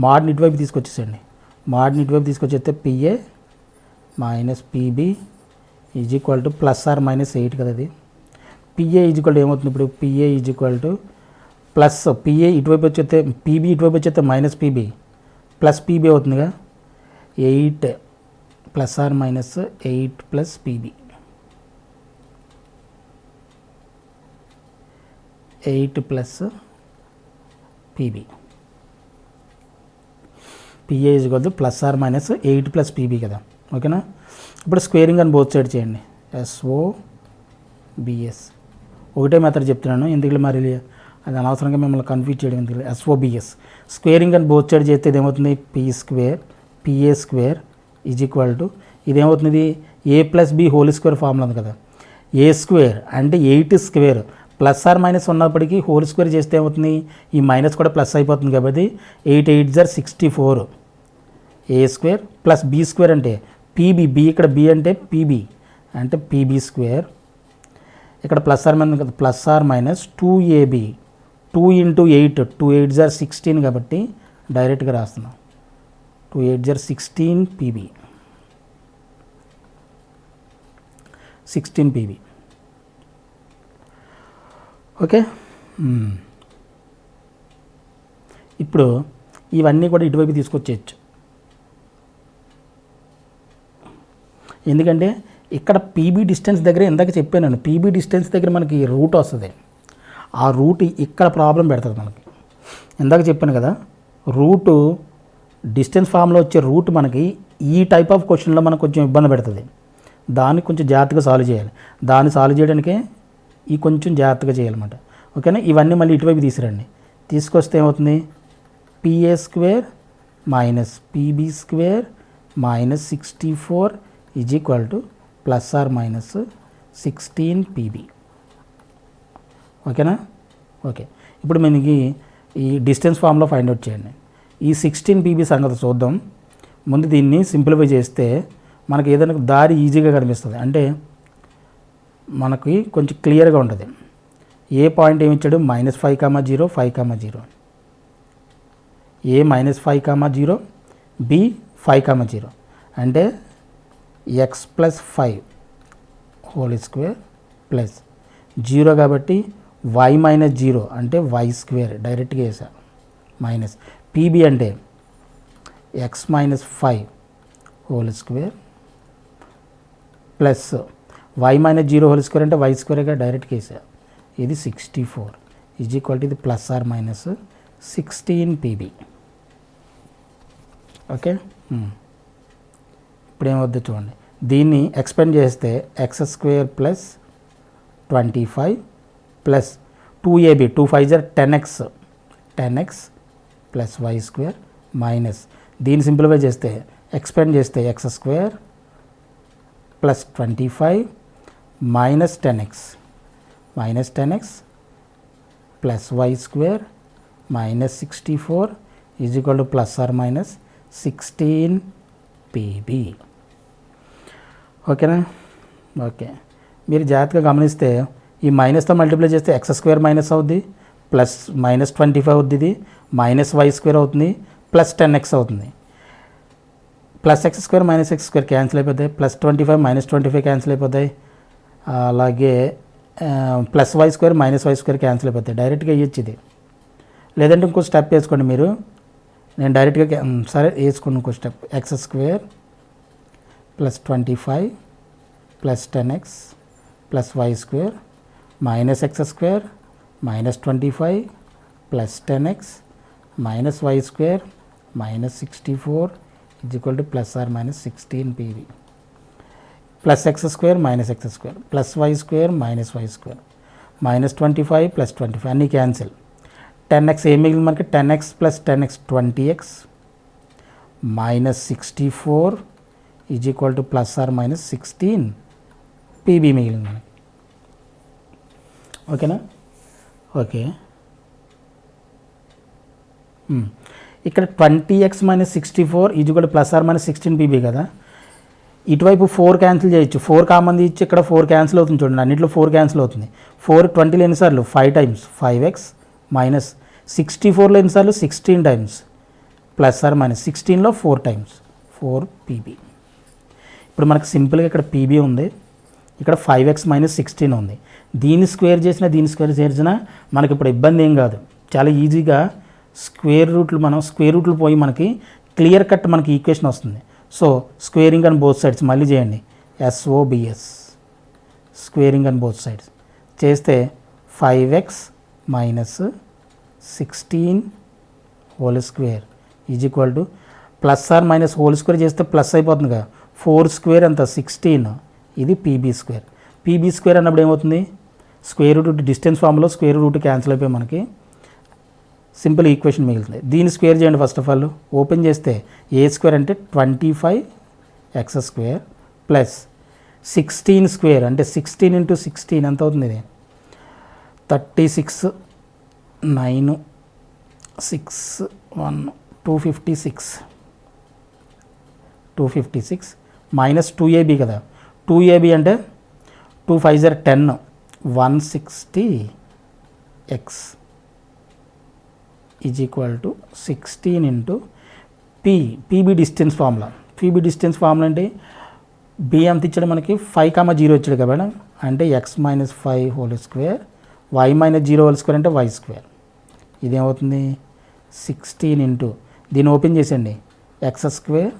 మాడ్ని ఇటువైపు తీసుకొచ్చేసండి. మాడ్ని ఇటువైపు తీసుకొచ్చేస్తే PA minus PB is equal to plus or minus 8 కదా. అది పిఏ ఈజ్ ఈక్వల్ టు ఏమవుతుంది ఇప్పుడు? PA is equal to plus PA ఇటువైపు వచ్చేస్తే పీబీ ఇటువైపు వచ్చేస్తే మైనస్ పీబీ ప్లస్ పీబీ అవుతుందిగా. 8 plus or minus 8 plus PB, 8 plus PB. PA is equal to plus or minus 8 plus PB కదా. ఓకేనా? ఇప్పుడు స్క్వేరింగ్ అని బోత్ సైడ్ చేయండి. SOBS ఒకటే మెథడ్ చెప్తున్నాను, ఎందుకంటే మరి అది అనవసరంగా మిమ్మల్ని కన్ఫ్యూజ్ చేయడం ఎందుకంటే. SOBS స్క్వేరింగ్ అని బోత్ సైడ్ చేస్తే ఇదేమవుతుంది? PA square is equal to ఇదేమవుతుంది? A plus B whole square formula ఉంది కదా. A స్క్వేర్ అంటే 8 స్క్వేర్ ప్లస్ ఆర్ మైనస్ ఉన్నప్పటికీ హోల్ స్క్వేర్ చేస్తే ఏమవుతుంది? ఈ మైనస్ కూడా ప్లస్ అయిపోతుంది కాబట్టి 8 8 జర్ 64. A square plus B square అంటే పీబీ, బి ఇక్కడ బి అంటే పీబీ అంటే పీబీ స్క్వేర్, ఇక్కడ ప్లస్ ఆర్ మైనస్ కదా, ప్లస్ ఆర్ మైనస్ 2AB 2 × 8 2 8 జర్ 16 కాబట్టి డైరెక్ట్గా రాస్తున్నాం. 2 8 జర్ 16 పీబీ 16 పీబీ. ఓకే, ఇప్పుడు ఇవన్నీ కూడా ఇటువైపు తీసుకొచ్చేయచ్చు. ఎందుకంటే ఇక్కడ పీబీ డిస్టెన్స్ దగ్గర ఇందాక చెప్పాను, పీబీ డిస్టెన్స్ దగ్గర మనకి రూట్ వస్తుంది. ఆ రూట్ ఇక్కడ ప్రాబ్లం పెడుతుంది మనకి. ఇందాక చెప్పాను కదా, రూటు డిస్టెన్స్ ఫామ్లో వచ్చే రూట్ మనకి ఈ టైప్ ఆఫ్ క్వశ్చన్లో మనకు కొంచెం ఇబ్బంది పెడుతుంది. దాన్ని కొంచెం జాగ్రత్తగా సాల్వ్ చేయాలి. దాన్ని సాల్వ్ చేయడానికే ఈ కొంచెం జాగ్రత్తగా చేయాలన్నమాట. ఓకేనా. ఇవన్నీ మళ్ళీ ఇటువైపు తీసుకురండి. తీసుకొస్తే ఏమవుతుంది, PA square minus PB square minus 64 is equal to plus or minus 16 PB. ఓకేనా. ఓకే, ఇప్పుడు మనకి ఈ డిస్టెన్స్ ఫామ్లో ఫైండ్ అవుట్ చేయండి. ఈ 16 పీబీ సంగతి చూద్దాం. ముందు దీన్ని సింప్లిఫై చేస్తే మనకి ఏదైనా దారి ఈజీగా కనిపిస్తుంది, అంటే మనకి కొంచెం క్లియర్గా ఉంటుంది. ఏ పాయింట్ ఏమి ఇచ్చాడు, -5,0 5,0, ఏ -5,0, బి 5,0, అంటే X plus 5 whole square plus 0 కాబట్టి y మైనస్ 0 అంటే y స్క్వేర్ డైరెక్ట్గా వేసా మైనస్ పీబీ అంటే X minus 5 whole square plus y minus 0 whole square అంటే y స్క్వేర్గా డైరెక్ట్గా వేసా. ఇది 64 ఈజ్ ఈక్వల్ టు ఇది plus or minus 16 PB. Okay, ఇప్పుడు ఏమవుద్దో చూడండి. దీన్ని ఎక్స్పెండ్ చేస్తే X square plus 25 plus 2ab 2 5 10x plus why square minus దీన్ని సింప్లిఫై చేస్తే ఎక్స్పెండ్ చేస్తే X square plus 25 minus 10x plus why square minus 64 is equal to plus or minus 16 PB. ఓకేనా. Okay, మీరు జాగ్రత్తగా గమనిస్తే ఈ మైనస్తో మల్టిప్లై చేస్తే ఎక్స్ స్క్వేర్ మైనస్ అవుద్ది, ప్లస్ మైనస్ 25 అవుద్ది, ఇది మైనస్ వై స్క్వేర్ అవుతుంది, ప్లస్ 10x అవుతుంది. Plus X square minus X square cancel అయిపోతాయి, ప్లస్ 25 మైనస్ 25 క్యాన్సిల్ అయిపోతాయి, అలాగే plus why square minus why square cancel అయిపోతాయి. డైరెక్ట్గా వేయచ్చు ఇది, లేదంటే ఇంకో స్టెప్ వేసుకోండి మీరు. నేను డైరెక్ట్గా సరే వేసుకోండి ఇంకో step. X square plus 25 plus 10x plus why square minus X square minus 25 plus 10x minus why square minus 64 is equal to plus or minus 16 PB. Plus X square minus X square plus why square minus why square minus 25 plus 25 అన్నీ cancel. 10x ఏం మిగిలింది మనకి, 10x plus 10x 20x minus 64 is equal to plus or minus 16 PB మిగిలింది మనకి. ఓకేనా. Okay, ఇక్కడ 20x minus 64 is equal to plus or minus 16 PB కదా. ఇటువైపు 4 క్యాన్సిల్ చేయొచ్చు, 4 కామన్ ఇచ్చి ఇక్కడ 4 క్యాన్సిల్ అవుతుంది చూడండి. అన్నింటిలో 4 క్యాన్సిల్ అవుతుంది. 4 20లో ఎన్నిసార్లు 5 టైమ్స్ 5x మైనస్ 64లో ఎన్నిసార్లు 16 టైమ్స్ ప్లస్ ఆర్ మైనస్ 16లో 4 టైమ్స్ 4 పీబీ. ఇప్పుడు మనకు సింపుల్గా ఇక్కడ పీబీ ఉంది, ఇక్కడ 5x మైనస్ 16 ఉంది. దీన్ని స్క్వేర్ చేసినా దీన్ని స్క్వేర్ చేసినా మనకి ఇప్పుడు ఇబ్బంది ఏం కాదు. చాలా ఈజీగా స్క్వేర్ రూట్లు పోయి మనకి క్లియర్ కట్ మనకి ఈక్వేషన్ వస్తుంది. So squaring and both sides మళ్ళీ చేయండి. SOBS squaring and both sides చేస్తే 5x minus 16 whole square is equal to plus or minus whole square చేస్తే ప్లస్ అయిపోతుంది కదా. 4 స్క్వేర్ అంత 16, ఇది పీబీ స్క్వేర్. పీబీ స్క్వేర్ అన్నప్పుడు ఏమవుతుంది, స్క్వేర్ రూట్ డిస్టెన్స్ ఫామ్లో స్క్వేర్ రూట్ క్యాన్సిల్ అయిపోయి మనకి సింపుల్ ఈక్వేషన్ మిగులుతుంది. దీన్ని స్క్వేర్ చేయండి. ఫస్ట్ ఆఫ్ ఆల్ ఓపెన్ చేస్తే ఏ స్క్వేర్ అంటే 25x స్క్వేర్ ప్లస్ 16 స్క్వేర్ అంటే 16 ఇంటూ 16 ఎంత అవుతుంది, ఇది 36 9 6 1 256 మైనస్ 2ab కదా. 2ab అంటే 2 5 10 160x is equal to 16 into PB distance formula. PB distance formula అంటే బి ఎంత ఇచ్చాడు మనకి 5,0 ఇచ్చాడు కాబట్టి అంటే x minus 5 whole square y minus zero whole square అంటే వై స్క్వేర్. ఇదేమవుతుంది 16 ఇంటూ దీన్ని ఓపెన్ చేసేయండి, x square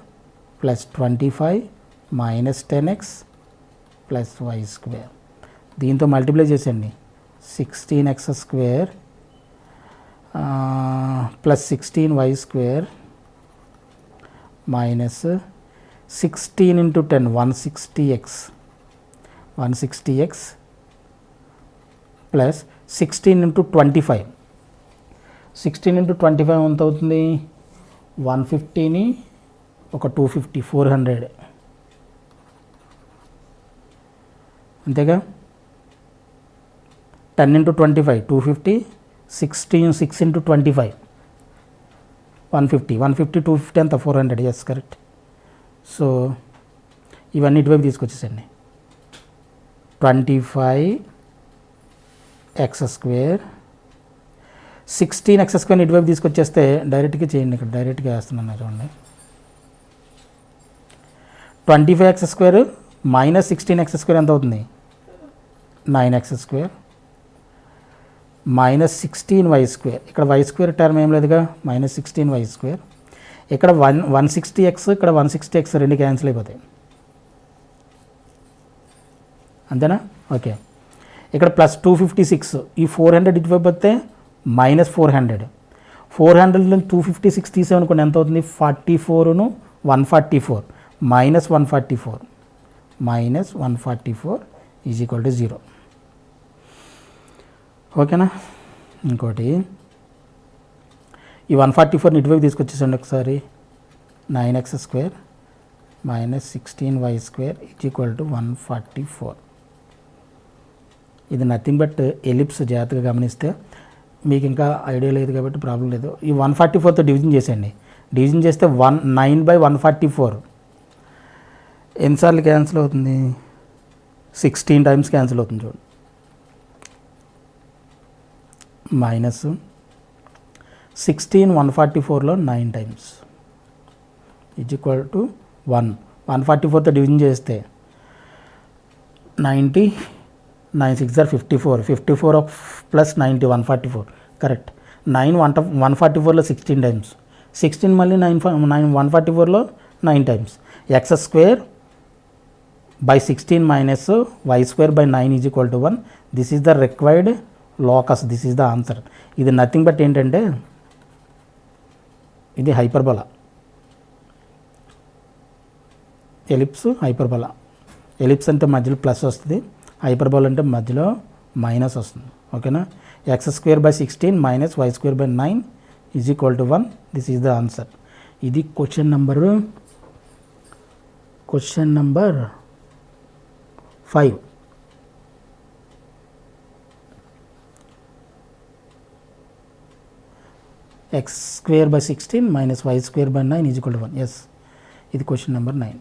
plus 25 minus 10x plus why square. దీంతో మల్టిప్లై చేసేయండి, 16x square plus 16y square minus 16 into 10 160x plus 16 into 25 ఎంత అవుతుంది, 150ని ఒక 250 400 అంతేగా. 10 ఇంటూ 25 250, 6 ఇంటూ 25 150 250 అంత 400. Yes correct. సో ఇవన్నీ ఇటువైపు తీసుకొచ్చేసండి, 25x స్క్వేర్ 16x స్క్వేర్ ఇటువైపు తీసుకొచ్చేస్తే డైరెక్ట్గా చేయండి, ఇక్కడ డైరెక్ట్గా వేస్తున్నాను చూడండి. 25x square minus 16x square ఎంత అవుతుంది, 9x square minus 16y square. ఇక్కడ వై స్క్వేర్ టర్మ్ ఏం లేదుగా, మైనస్ 16y స్క్వేర్. ఇక్కడ 160x ఇక్కడ 160x రెండు క్యాన్సిల్ అయిపోతాయి, అంతేనా. ఓకే, ఇక్కడ ప్లస్ 256, ఈ 400 ఇటువైపు వస్తే మైనస్ 400 400లో 256 తీసామనుకోండి ఎంత అవుతుంది, 44ను 144 మైనస్ 144 ఈజ్ ఈక్వల్ టు 0. ఓకేనా. ఇంకోటి ఈ 144ని ఇటువైపు తీసుకొచ్చేసండి ఒకసారి, 9x square minus 16y square is equal to 144. ఇది నథింగ్ బట్ ఎలిప్స్. జాగ్రత్తగా గమనిస్తే మీకు ఇంకా ఐడియా లేదు కాబట్టి ప్రాబ్లం లేదు. ఈ 144తో డివిజన్ చేసేయండి, డివిజన్ చేస్తే 9/144 ఎన్నిసార్లు క్యాన్సిల్ అవుతుంది, 16 టైమ్స్ క్యాన్సిల్ అవుతుంది చూడండి. మైనస్ 16 144లో 9 టైమ్స్ ఈజ్ ఈక్వల్ టు 1. 144తో డివిజన్ చేస్తే 90 9 6 54 ప్లస్ 90 144 కరెక్ట్. 9 144లో 16 టైమ్స్, 16 మళ్ళీ 9 144లో 9 times. X square by 16 minus why square by 9 is equal to 1. This is the required locus, this is the answer. ఇది nothing but ఏంటంటే ఇది hyperbola, ellipse hyperbola. Ellipse అంటే మధ్యలో plus వస్తుంది, hyperbola అంటే మధ్యలో మైనస్ వస్తుంది. ఓకేనా. X square by 16 minus why square by 9 is equal to 1. This is the answer. ఇది question number 5. x square by 16 minus y square by 9 is equal to 1. Yes, ఇది question number 9.